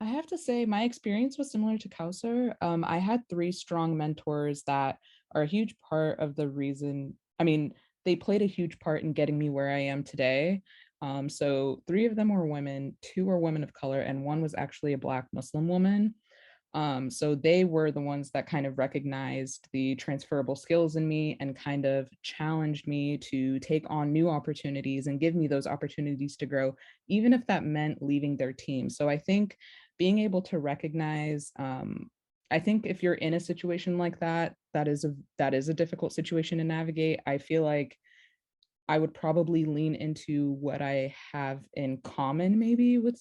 I have to say my experience was similar to Kausar. I had 3 strong mentors that are a huge part of the reason, I mean, they played a huge part in getting me where I am today. So 3 of them were women, 2 were women of color, and 1 was actually a Black Muslim woman. So they were the ones that kind of recognized the transferable skills in me and kind of challenged me to take on new opportunities and give me those opportunities to grow, even if that meant leaving their team. So I think being able to recognize, I think if you're in a situation like that, that is a difficult situation to navigate. I feel like I would probably lean into what I have in common, maybe with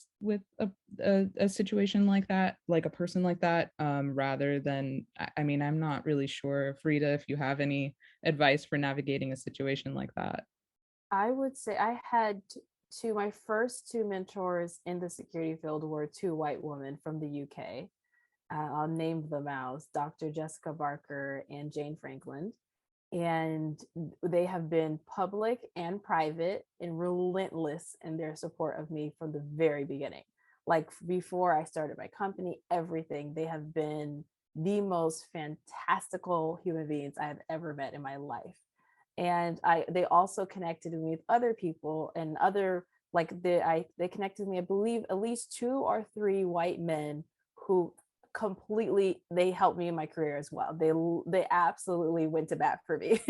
a situation like that, like a person like that, rather than, I mean, I'm not really sure, Frida, if you have any advice for navigating a situation like that. I would say I had my first 2 mentors in the security field were 2 white women from the UK. I'll name them as Dr. Jessica Barker and Jane Franklin. And they have been public and private and relentless in their support of me from the very beginning. Like before I started my company, everything, they have been the most fantastical human beings I have ever met in my life. And they also connected me with other people and other, like they connected me, I believe, at least 2 or 3 white men who completely, they helped me in my career as well. They absolutely went to bat for me.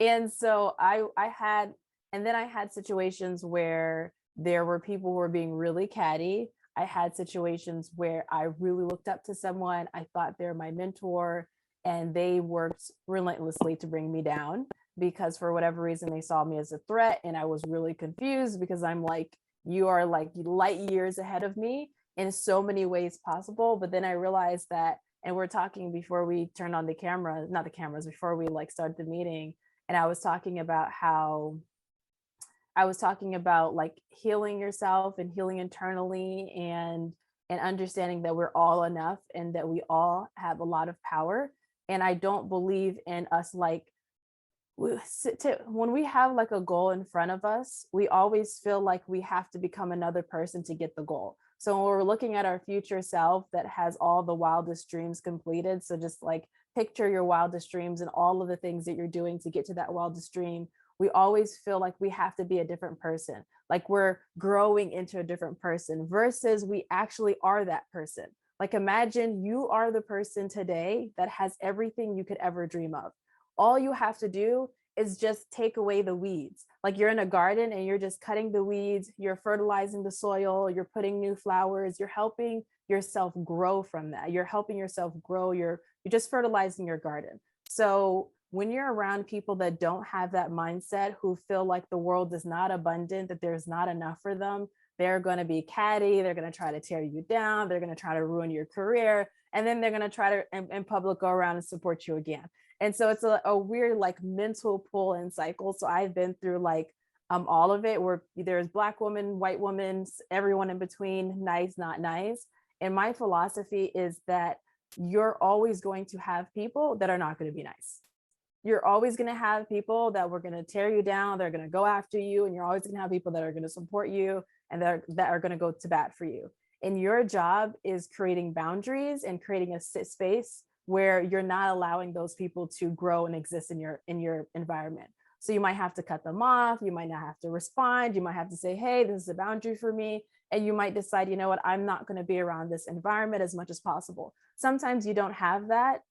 And so I had, and then I had situations where there were people who were being really catty. I had situations where I really looked up to someone, I thought they're my mentor, and they worked relentlessly to bring me down because for whatever reason they saw me as a threat, and I was really confused because I'm like, you are like light years ahead of me in so many ways possible. But then I realized that, and we're talking before we turned on the camera, not the cameras, before we like started the meeting, and I was talking about how like healing yourself and healing internally and understanding that we're all enough and that we all have a lot of power. And I don't believe in us like, when we have like a goal in front of us, we always feel like we have to become another person to get the goal. So when we're looking at our future self that has all the wildest dreams completed, so just like picture your wildest dreams and all of the things that you're doing to get to that wildest dream, we always feel like we have to be a different person, like we're growing into a different person versus we actually are that person. Like imagine you are the person today that has everything you could ever dream of. All you have to do is just take away the weeds. Like you're in a garden and you're just cutting the weeds, you're fertilizing the soil, you're putting new flowers, you're helping yourself grow from that. You're helping yourself grow, you're just fertilizing your garden. So when you're around people that don't have that mindset, who feel like the world is not abundant, that there's not enough for them, they're going to be catty, they're going to try to tear you down, they're going to try to ruin your career, and then they're going to try to in public go around and support you again. And so it's a weird like mental pull and cycle. So I've been through like all of it, where there's Black women, white women, everyone in between, nice, not nice. And my philosophy is that you're always going to have people that are not going to be nice. You're always going to have people that were going to tear you down, they're going to go after you, and you're always going to have people that are going to support you and that are going to go to bat for you. And your job is creating boundaries and creating a space where you're not allowing those people to grow and exist in your environment. So you might have to cut them off, you might not have to respond, you might have to say, hey, this is a boundary for me. And you might decide, you know what, I'm not going to be around this environment as much as possible. Sometimes you don't have that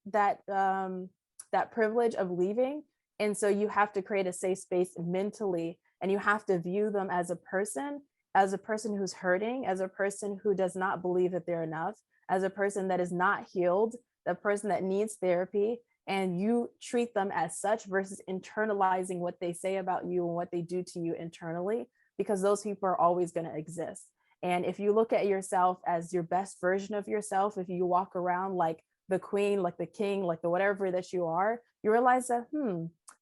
privilege of leaving. And so you have to create a safe space mentally, and you have to view them as a person who's hurting, as a person who does not believe that they're enough, as a person that is not healed, the person that needs therapy. and you treat them as such versus internalizing what they say about you and what they do to you internally, because those people are always going to exist. And if you look at yourself as your best version of yourself, if you walk around like the queen, like the king, like the whatever that you are, you realize that,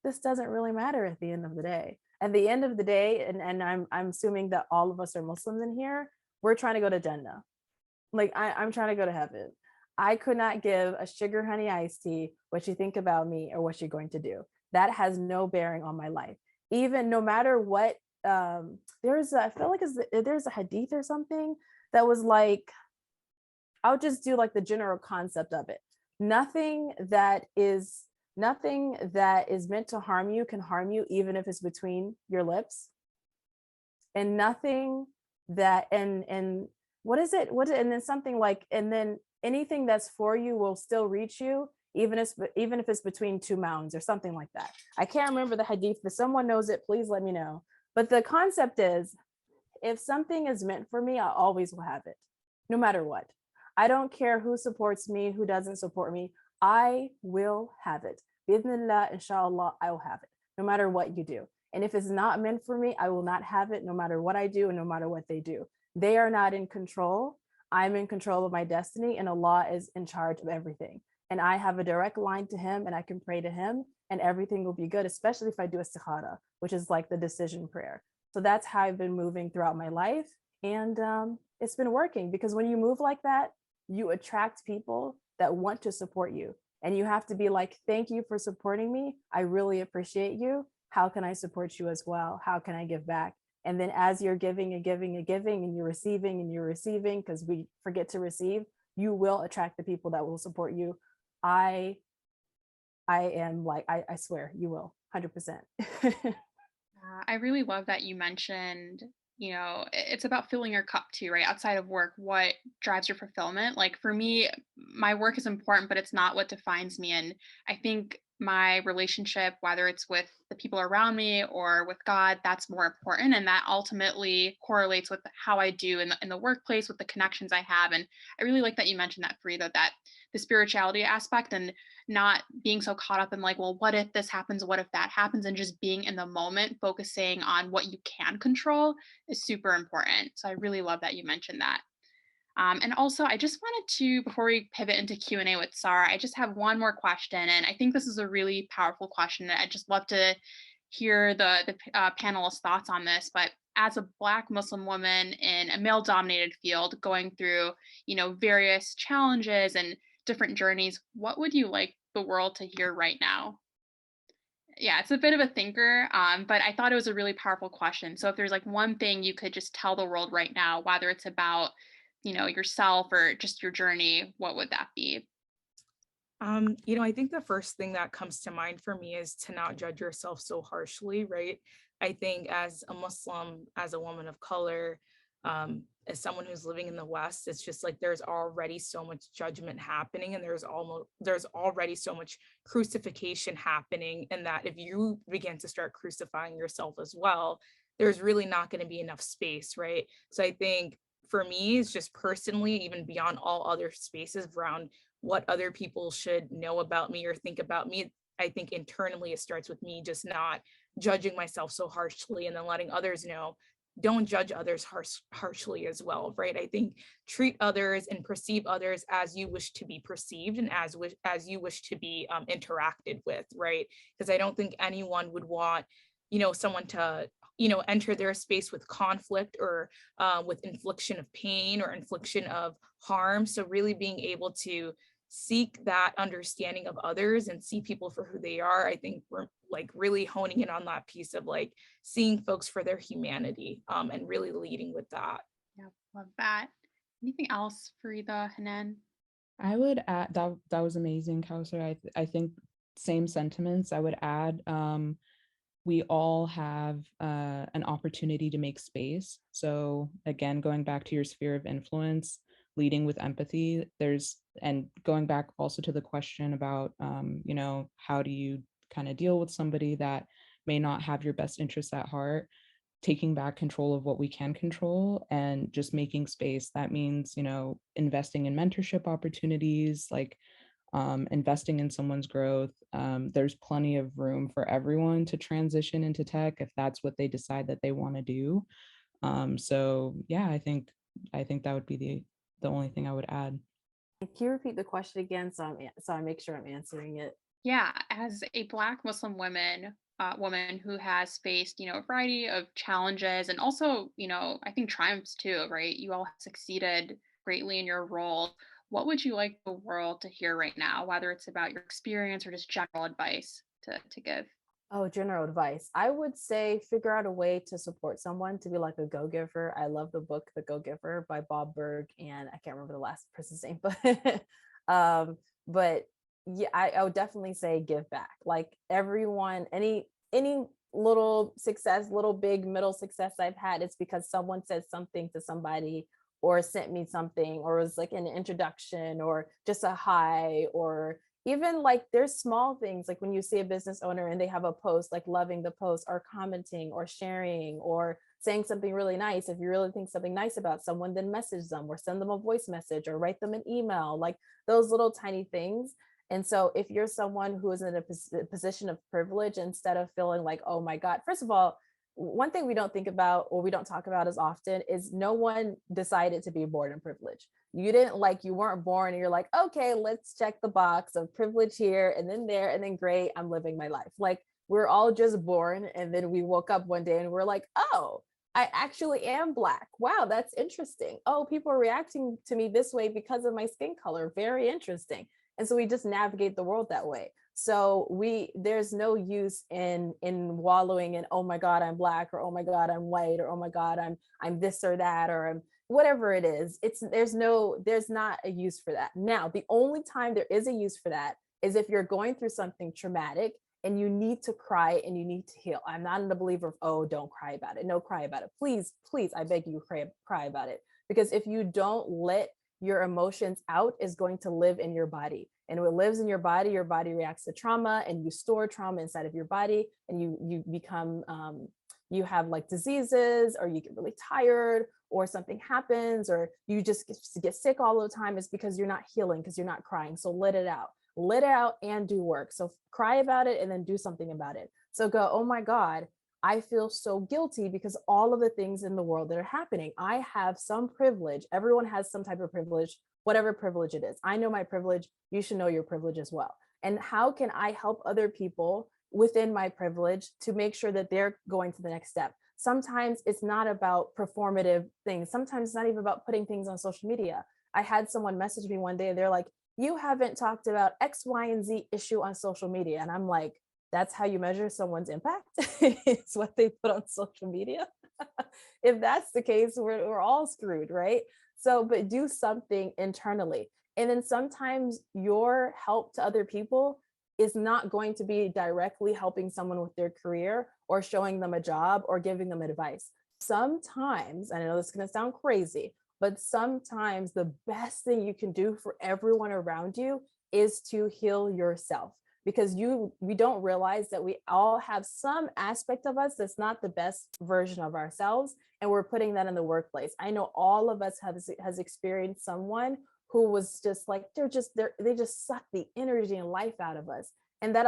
this doesn't really matter at the end of the day. At the end of the day, and I'm assuming that all of us are Muslims in here, we're trying to go to Jannah. Like I'm trying to go to heaven. I could not give a sugar honey iced tea what you think about me or what you're going to do. That has no bearing on my life. Even no matter what, I feel like there's a hadith or something that was like, I'll just do like the general concept of it. Nothing that is meant to harm you can harm you, even if it's between your lips. And nothing that, and what is it? And then something like, and then anything that's for you will still reach you, even if it's between two mountains or something like that. I can't remember the hadith, but someone knows it, please let me know. But the concept is, if something is meant for me, I always will have it, no matter what. I don't care who supports me, who doesn't support me. I will have it. Bidnillah, inshallah, I will have it, no matter what you do. And if it's not meant for me, I will not have it, no matter what I do and no matter what they do. They are not in control. I'm in control of my destiny, and Allah is in charge of everything. And I have a direct line to him, and I can pray to him, and everything will be good, especially if I do istikhara, which is like the decision prayer. So that's how I've been moving throughout my life. And it's been working, because when you move like that, you attract people that want to support you. And you have to be like, thank you for supporting me. I really appreciate you. How can I support you as well? How can I give back? And then as you're giving and giving and giving, and you're receiving, because we forget to receive, you will attract the people that will support you. I am like, I swear you will, 100%. I really love that you mentioned, it's about filling your cup too, right? Outside of work, what drives your fulfillment? Like for me, my work is important, but it's not what defines me. And I think my relationship, whether it's with the people around me or with God, that's more important. And that ultimately correlates with how I do in the workplace, with the connections I have. And I really like that you mentioned that, Farida, that the spirituality aspect and not being so caught up in like, well, what if this happens? What if that happens? And just being in the moment, focusing on what you can control is super important. So I really love that you mentioned that. And also, I just wanted to, before we pivot into Q&A with Sarah, I just have one more question. And I think this is a really powerful question. I'd just love to hear the panelists' thoughts on this. But as a Black Muslim woman in a male-dominated field, going through, various challenges and different journeys, what would you like the world to hear right now? Yeah, it's a bit of a thinker, but I thought it was a really powerful question. So if there's like one thing you could just tell the world right now, whether it's about, yourself or just your journey, what would that be? I think the first thing that comes to mind for me is to not judge yourself so harshly, right? I think as a Muslim, as a woman of color, as someone who's living in the West, it's just like there's already so much judgment happening, and there's already so much crucifixion happening, and that if you begin to start crucifying yourself as well, there's really not going to be enough space, right? So I think for me, it's just personally, even beyond all other spaces around what other people should know about me or think about me, I think internally it starts with me just not judging myself so harshly, and then letting others know, don't judge others harshly as well, right? I think treat others and perceive others as you wish to be perceived, and as you wish to be interacted with, right? Because I don't think anyone would want, someone to, enter their space with conflict or with infliction of pain or infliction of harm. So really being able to seek that understanding of others and see people for who they are, I think we're like really honing in on that piece of like seeing folks for their humanity, and really leading with that. Yeah, love that. Anything else, Farida, Hanan? I would add that was amazing, Kausar. I think same sentiments. I would add we all have an opportunity to make space. So again, going back to your sphere of influence, leading with empathy, and going back also to the question about, how do you kind of deal with somebody that may not have your best interests at heart, taking back control of what we can control and just making space. That means, investing in mentorship opportunities, like investing in someone's growth. There's plenty of room for everyone to transition into tech if that's what they decide that they want to do. So yeah, I think that would be the only thing I would add. Can you repeat the question again so I make sure I'm answering it? Yeah, as a Black Muslim woman who has faced, a variety of challenges and also, I think triumphs too, right? You all have succeeded greatly in your role. What would you like the world to hear right now, whether it's about your experience or just general advice to give? Oh, general advice. I would say figure out a way to support someone to be like a go-giver. I love the book The Go-Giver by Bob Berg, and I can't remember the last person's name, um, but yeah, I would definitely say give back. Like everyone, any little success, little big middle success I've had, it's because someone said something to somebody or sent me something or was like an introduction or just a hi, or even like there's small things like when you see a business owner and they have a post, like loving the post or commenting or sharing or saying something really nice. If you really think something nice about someone, then message them or send them a voice message or write them an email, like those little tiny things. And so if you're someone who is in a position of privilege, instead of feeling like, oh my God, first of all, one thing we don't think about or we don't talk about as often is no one decided to be born in privilege. You weren't born and you're like, okay, let's check the box of privilege here and then there and then great, I'm living my life. Like we're all just born and then we woke up one day and we're like, oh, I actually am Black. Wow, that's interesting. Oh, people are reacting to me this way because of my skin color. Very interesting. And so we just navigate the world that way. So there's no use in wallowing in, oh my God, I'm Black, or oh my God, I'm white, or oh my God, I'm this or that, or I'm whatever it is. There's not a use for that. Now, the only time there is a use for that is if you're going through something traumatic and you need to cry and you need to heal. I'm not a believer of, oh, don't cry about it. No, cry about it. Please, please, I beg you, cry about it. Because if you don't let your emotions out, is going to live in your body. And when it lives in your body reacts to trauma, and you store trauma inside of your body, and you become you have like diseases, or you get really tired, or something happens, or you just get sick all the time. It's because you're not healing, because you're not crying. So let it out and do work. So cry about it and then do something about it. So go, oh my God, I feel so guilty because all of the things in the world that are happening. I have some privilege. Everyone has some type of privilege, whatever privilege it is. I know my privilege. You should know your privilege as well. And how can I help other people within my privilege to make sure that they're going to the next step? Sometimes it's not about performative things. Sometimes it's not even about putting things on social media. I had someone message me one day and they're like, you haven't talked about X, Y, and Z issue on social media. And I'm like, that's how you measure someone's impact? It's what they put on social media. If that's the case, we're all screwed, right? So, but do something internally. And then sometimes your help to other people is not going to be directly helping someone with their career or showing them a job or giving them advice. Sometimes, and I know this is going to sound crazy, but sometimes the best thing you can do for everyone around you is to heal yourself. Because we don't realize that we all have some aspect of us that's not the best version of ourselves, and we're putting that in the workplace. I know all of us has experienced someone who was just like, they just suck the energy and life out of us, and that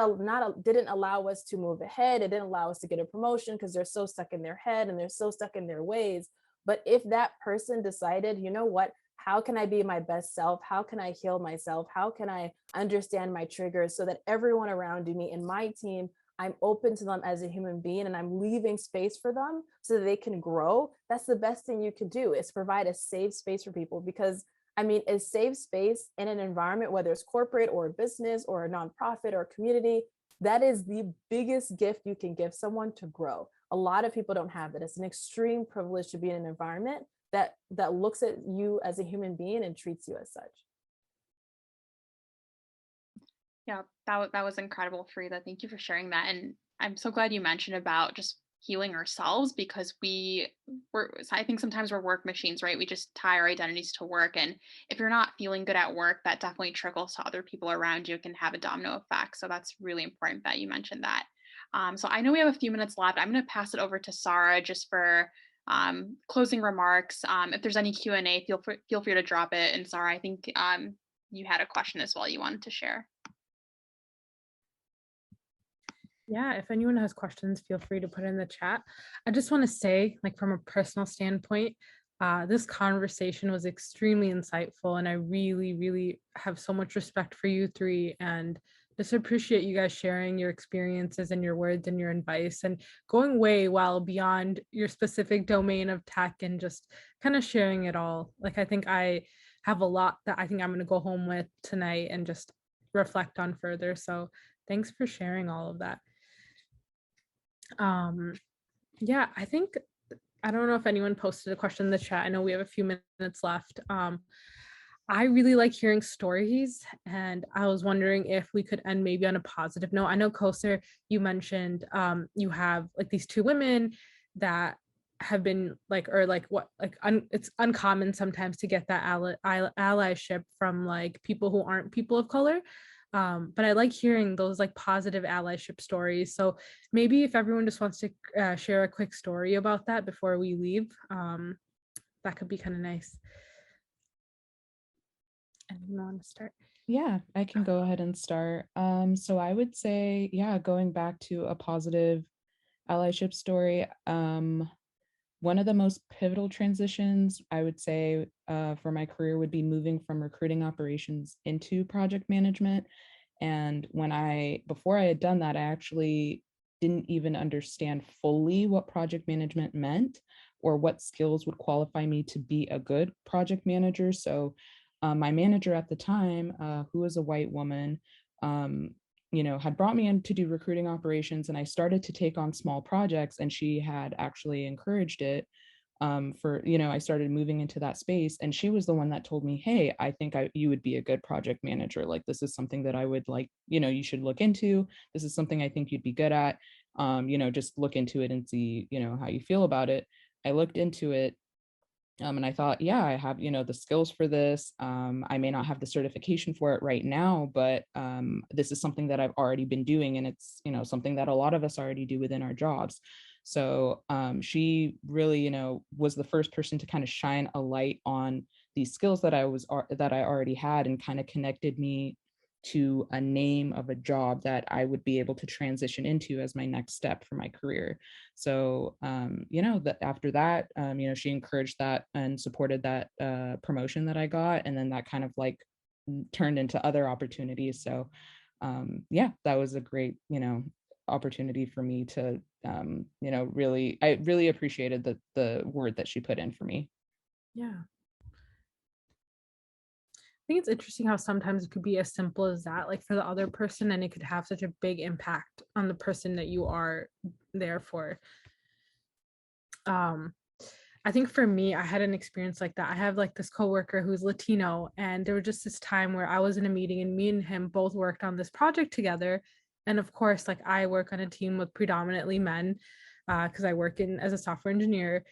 didn't allow us to move ahead. It didn't allow us to get a promotion because they're so stuck in their head and they're so stuck in their ways. But if that person decided, you know what, how can I be my best self? How can I heal myself? How can I understand my triggers so that everyone around me in my team, I'm open to them as a human being and I'm leaving space for them so that they can grow? That's the best thing you can do, is provide a safe space for people. Because I mean, a safe space in an environment, whether it's corporate or a business or a nonprofit or a community, that is the biggest gift you can give someone to grow. A lot of people don't have that. It's an extreme privilege to be in an environment that looks at you as a human being and treats you as such. Yeah, that was incredible, Frida. Thank you for sharing that. And I'm so glad you mentioned about just healing ourselves, because I think sometimes we're work machines, right? We just tie our identities to work. And if you're not feeling good at work, that definitely trickles to other people around you. It can have a domino effect. So that's really important that you mentioned that. So I know we have a few minutes left. I'm going to pass it over to Sarah just for closing remarks. If there's any Q&A, feel free to drop it. And Sarah, I think you had a question as well you wanted to share. Yeah, if anyone has questions, feel free to put in the chat. I just want to say, like from a personal standpoint, this conversation was extremely insightful, and I really, really have so much respect for you three, and just appreciate you guys sharing your experiences and your words and your advice, and going way well beyond your specific domain of tech, and just kind of sharing it all. Like, I think I have a lot that I think I'm going to go home with tonight and just reflect on further. So thanks for sharing all of that. Yeah, I think, I don't know if anyone posted a question in the chat. I know we have a few minutes left. I really like hearing stories, and I was wondering if we could end maybe on a positive note. I know, Koser, you mentioned you have like these two women that have been like, or like what, like it's uncommon sometimes to get that allyship from like people who aren't people of color. But I like hearing those like positive allyship stories. So maybe if everyone just wants to share a quick story about that before we leave, that could be kind of nice. Anyone want to start? Yeah, I can go ahead and start. So I would say, yeah, going back to a positive allyship story, one of the most pivotal transitions I would say for my career would be moving from recruiting operations into project management. And before I had done that, I actually didn't even understand fully what project management meant or what skills would qualify me to be a good project manager. So my manager at the time, who was a white woman, had brought me in to do recruiting operations, and I started to take on small projects, and she had actually encouraged it. I started moving into that space, and she was the one that told me, hey, I think you would be a good project manager. Like, this is something that I would like, you should look into. This is something I think you'd be good at. Just look into it and see, how you feel about it. I looked into it. And I thought, yeah, I have, the skills for this. I may not have the certification for it right now, but this is something that I've already been doing. And it's, something that a lot of us already do within our jobs. So she really, was the first person to kind of shine a light on these skills that I already had, and kind of connected me to a name of a job that I would be able to transition into as my next step for my career. So, after that, she encouraged that and supported that promotion that I got. And then that kind of like turned into other opportunities. So, that was a great, opportunity for me to, I really appreciated the word that she put in for me. Yeah. I think it's interesting how sometimes it could be as simple as that, like for the other person, and it could have such a big impact on the person that you are there for. I think for me, I had an experience like that. I have like this coworker who's Latino, and there was just this time where I was in a meeting, and me and him both worked on this project together. And of course, like I work on a team with predominantly men, because I work as a software engineer.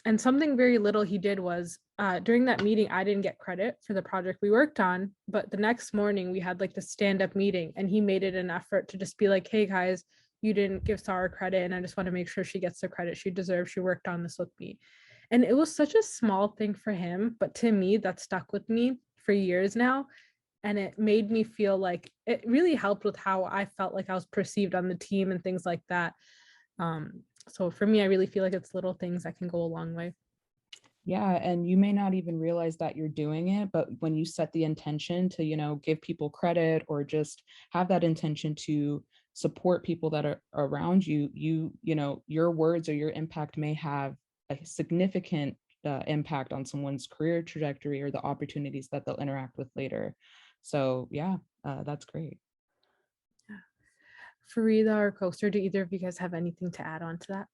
And something very little he did was during that meeting, I didn't get credit for the project we worked on, but the next morning we had like the stand-up meeting, and he made it an effort to just be like, hey guys, you didn't give Sarah credit, and I just want to make sure she gets the credit she deserves. She worked on this with me. And it was such a small thing for him, but to me, that stuck with me for years now. And it made me feel like it really helped with how I felt like I was perceived on the team and things like that. So for me, I really feel like it's little things that can go a long way. Yeah, and you may not even realize that you're doing it, but when you set the intention to, give people credit, or just have that intention to support people that are around you, your words or your impact may have a significant impact on someone's career trajectory or the opportunities that they'll interact with later. So yeah, that's great. Farida or Koster, do either of you guys have anything to add on to that?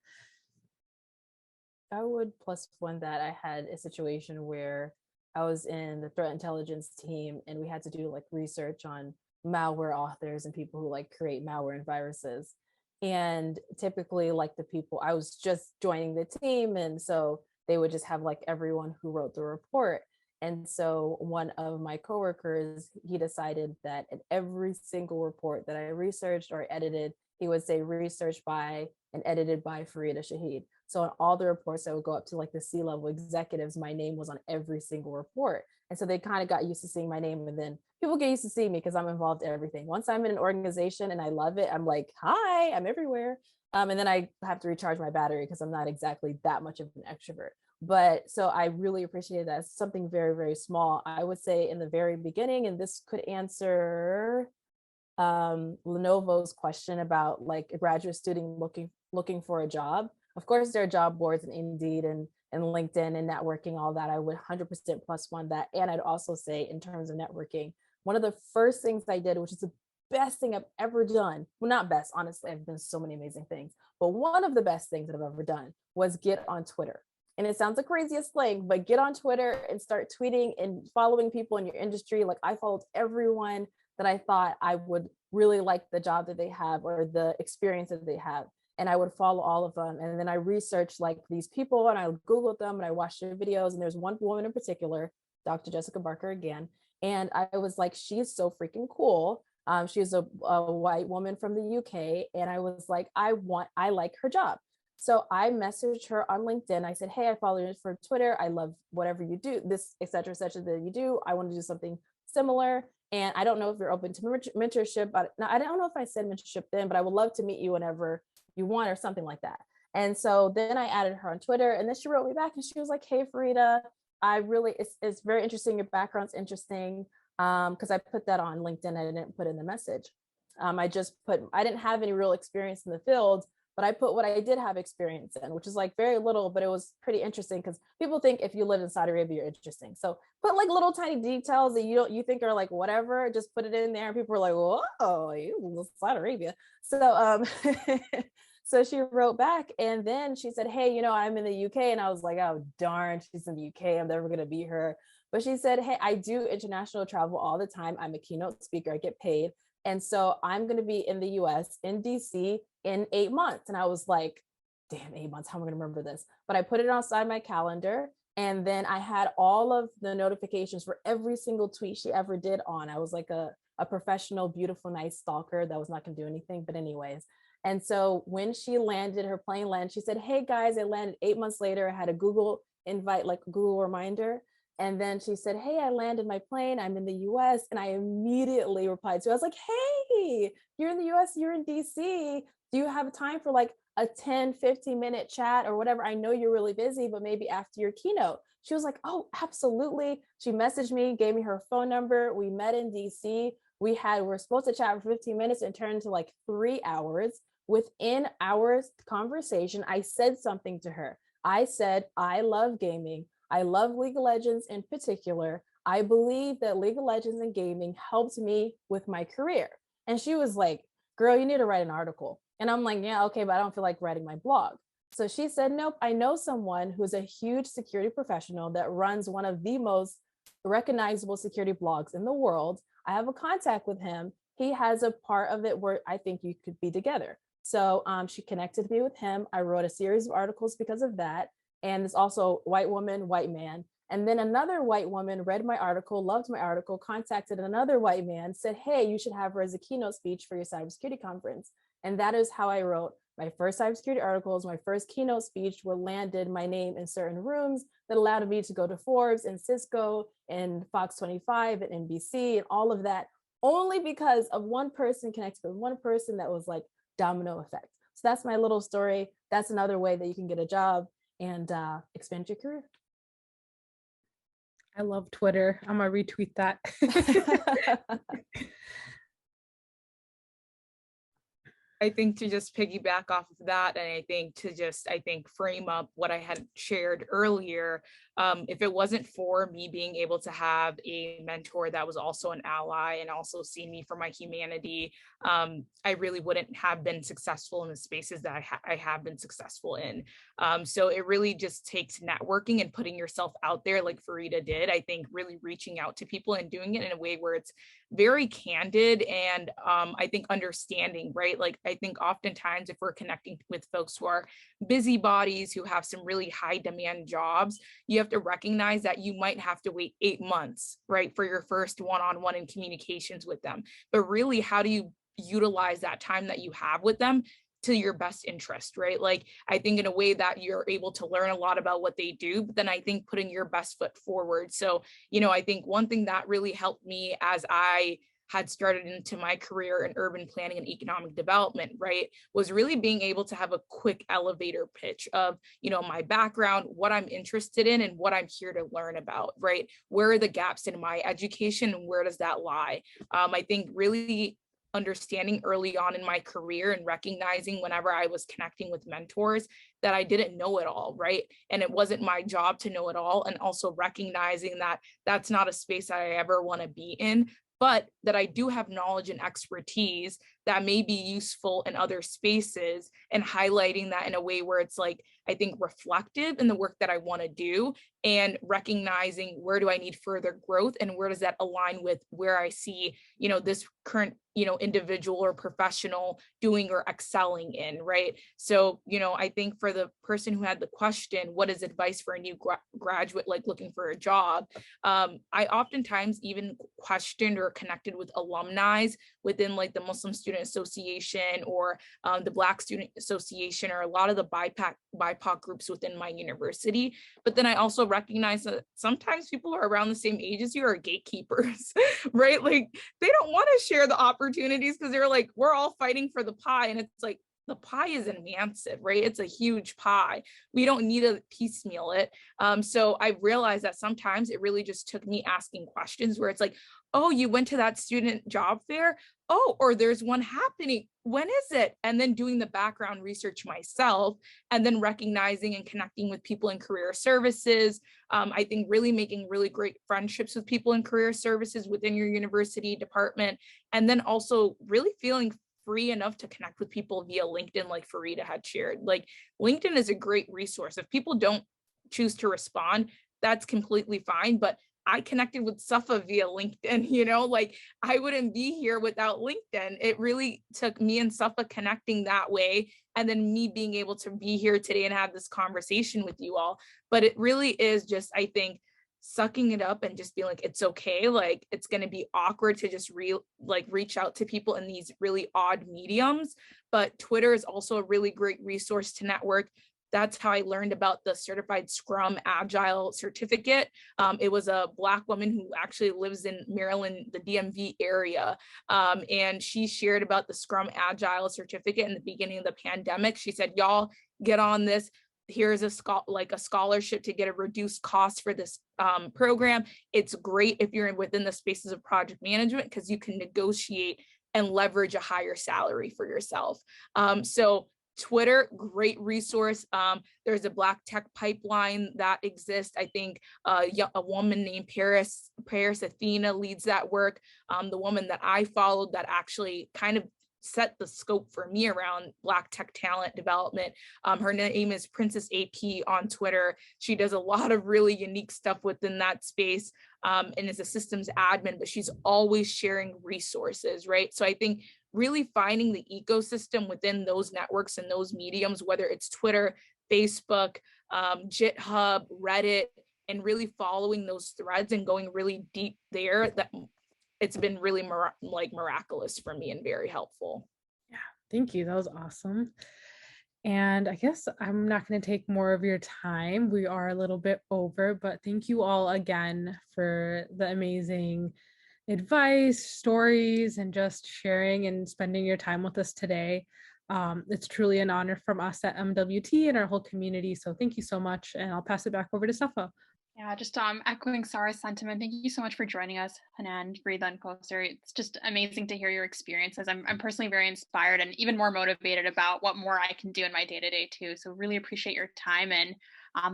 I would plus one that I had a situation where I was in the threat intelligence team, and we had to do like research on malware authors and people who like create malware and viruses. And typically, like the people, I was just joining the team, and so they would just have like everyone who wrote the report. And so one of my coworkers, he decided that in every single report that I researched or edited, he would say researched by and edited by Farida Shahid. So on all the reports that would go up to like the C-level executives, my name was on every single report. And so they kind of got used to seeing my name, and then people get used to seeing me because I'm involved in everything. Once I'm in an organization and I love it, I'm like, hi, I'm everywhere. And then I have to recharge my battery because I'm not exactly that much of an extrovert. But so I really appreciate that. It's something very, very small. I would say in the very beginning, and this could answer Lenovo's question about like a graduate student looking for a job. Of course, there are job boards and Indeed and LinkedIn and networking, all that. I would 100% plus one that. And I'd also say in terms of networking, one of the first things I did, which is the best thing I've ever done. Well, not best, honestly, I've done so many amazing things, but one of the best things that I've ever done was get on Twitter. And it sounds the craziest thing, but get on Twitter and start tweeting and following people in your industry. Like I followed everyone that I thought I would really like the job that they have or the experience that they have. And I would follow all of them. And then I researched like these people and I Googled them and I watched their videos. And there's one woman in particular, Dr. Jessica Barker again. And I was like, she's so freaking cool. She's a white woman from the UK. And I was like, I like her job. So I messaged her on LinkedIn. I said, hey, I follow you for Twitter. I love whatever you do, this, et cetera, that you do. I want to do something similar. And I don't know if you're open to mentorship, but now I don't know if I said mentorship then, but I would love to meet you whenever you want or something like that. And so then I added her on Twitter and then she wrote me back and she was like, hey, Farida, it's very interesting. Your background's interesting. Because I put that on LinkedIn. I didn't put in the message. I didn't have any real experience in the field, but I put what I did have experience in, which is like very little, but it was pretty interesting because people think if you live in Saudi Arabia, you're interesting. So put like little tiny details that you think are like whatever, just put it in there. And people are like, whoa, you Saudi Arabia. So so she wrote back and then she said, hey, I'm in the UK. And I was like, oh, darn, she's in the UK. I'm never going to be her. But she said, hey, I do international travel all the time. I'm a keynote speaker. I get paid. And so I'm going to be in the US, in DC in 8 months. And I was like, damn, 8 months. How am I going to remember this? But I put it outside my calendar. And then I had all of the notifications for every single tweet she ever did on. I was like a professional, beautiful, nice stalker that was not going to do anything. But anyways. And so when she landed, her plane landed, she said, hey guys, I landed 8 months later. I had a Google invite, like a Google reminder. And then she said, hey, I landed my plane. I'm in the US. And I immediately replied to her. I was like, hey, you're in the US, you're in DC. Do you have time for like a 10, 15-minute chat or whatever? I know you're really busy, but maybe after your keynote. She was like, oh, absolutely. She messaged me, gave me her phone number. We met in DC. We're supposed to chat for 15 minutes and turned into like 3 hours. Within hours conversation, I said something to her. I said, I love gaming. I love League of Legends in particular. I believe that League of Legends and gaming helped me with my career. And she was like, girl, you need to write an article. And I'm like, yeah, okay, but I don't feel like writing my blog. So she said, nope, I know someone who's a huge security professional that runs one of the most recognizable security blogs in the world. I have a contact with him. He has a part of it where I think you could be together. So she connected me with him. I wrote a series of articles because of that. And there's also white woman, white man. And then another white woman read my article, loved my article, contacted another white man, said, hey, you should have her as a keynote speech for your cybersecurity conference. And that is how I wrote my first cybersecurity articles. My first keynote speech were landed my name in certain rooms that allowed me to go to Forbes and Cisco and Fox 25 and NBC and all of that, only because of one person connected with one person that was like domino effect. So that's my little story. That's another way that you can get a job and expand your career. I love Twitter. I'm gonna retweet that. I think to just piggyback off of that, and I think to frame up what I had shared earlier, if it wasn't for me being able to have a mentor that was also an ally and also see me for my humanity, I really wouldn't have been successful in the spaces that I have been successful in. So it really just takes networking and putting yourself out there like Farida did. I think really reaching out to people and doing it in a way where it's very candid and I think understanding, right? Like I think oftentimes if we're connecting with folks who are busybodies, who have some really high demand jobs, you have to recognize that you might have to wait 8 months, right, for your first one-on-one in communications with them. But really, how do you utilize that time that you have with them to your best interest, right? Like, I think in a way that you're able to learn a lot about what they do, but then I think putting your best foot forward. So, I think one thing that really helped me as I had started into my career in urban planning and economic development, right, was really being able to have a quick elevator pitch of, my background, what I'm interested in, and what I'm here to learn about, right? Where are the gaps in my education and where does that lie? I think really understanding early on in my career and recognizing whenever I was connecting with mentors that I didn't know it all, right? And it wasn't my job to know it all. And also recognizing that that's not a space that I ever want to be in, but that I do have knowledge and expertise that may be useful in other spaces, and highlighting that in a way where it's like, I think, reflective in the work that I want to do, and recognizing where do I need further growth and where does that align with where I see, this current, individual or professional doing or excelling in, right? So, I think for the person who had the question, what is advice for a new graduate, like looking for a job? I oftentimes even questioned or connected with alumni within like the Muslim Student Association or the Black Student Association, or a lot of the BIPOC groups within my university. But then I also recognize that sometimes people are around the same age as you are gatekeepers, right? Like, they don't want to share the opportunities because they're like, we're all fighting for the pie. And it's like, the pie is massive, right? It's a huge pie. We don't need to piecemeal it. So I realized that sometimes it really just took me asking questions where it's like, oh, you went to that student job fair? Oh, or there's one happening. When is it? And then doing the background research myself, and then recognizing and connecting with people in career services. I think really making really great friendships with people in career services within your university department. And then also really feeling free enough to connect with people via LinkedIn, like Farida had shared. Like, LinkedIn is a great resource. If people don't choose to respond, that's completely fine. But I connected with Safa via LinkedIn, like, I wouldn't be here without LinkedIn. It really took me and Safa connecting that way, and then me being able to be here today and have this conversation with you all. But it really is just, I think, sucking it up and just being like, it's okay. Like, it's going to be awkward to just reach out to people in these really odd mediums. But Twitter is also a really great resource to network. That's how I learned about the Certified Scrum Agile certificate. It was a Black woman who actually lives in Maryland, the DMV area. And she shared about the Scrum Agile certificate in the beginning of the pandemic. She said, y'all get on this. Here's a scholarship to get a reduced cost for this program. It's great if you're within the spaces of project management, because you can negotiate and leverage a higher salary for yourself. So Twitter, great resource. There's a Black tech pipeline that exists. I think a woman named Paris Athena leads that work. The woman that I followed that actually kind of set the scope for me around Black tech talent development. Her name is Princess AP on Twitter. She does a lot of really unique stuff within that space, and is a systems admin, but she's always sharing resources, right? So I think really finding the ecosystem within those networks and those mediums, whether it's Twitter, Facebook, GitHub, Reddit, and really following those threads and going really deep there, that it's been really miraculous for me and very helpful. Yeah, thank you. That was awesome. And I guess I'm not going to take more of your time. We are a little bit over, but thank you all again for the amazing advice, stories, and just sharing and spending your time with us today. It's truly an honor from us at MWT and our whole community. So thank you so much. And I'll pass it back over to Safa. Yeah, just echoing Sarah's sentiment. Thank you so much for joining us, Hanan, Farida, and Kausar. It's just amazing to hear your experiences. I'm personally very inspired and even more motivated about what more I can do in my day-to-day too. So really appreciate your time, and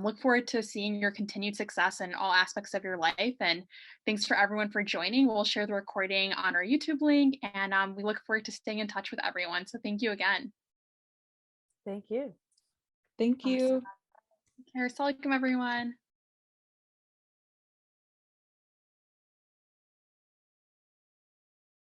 look forward to seeing your continued success in all aspects of your life. And thanks for everyone for joining. We'll share the recording on our YouTube link, and we look forward to staying in touch with everyone. So thank you again. Thank you. Thank you. Take care. Assalamualaikum, everyone.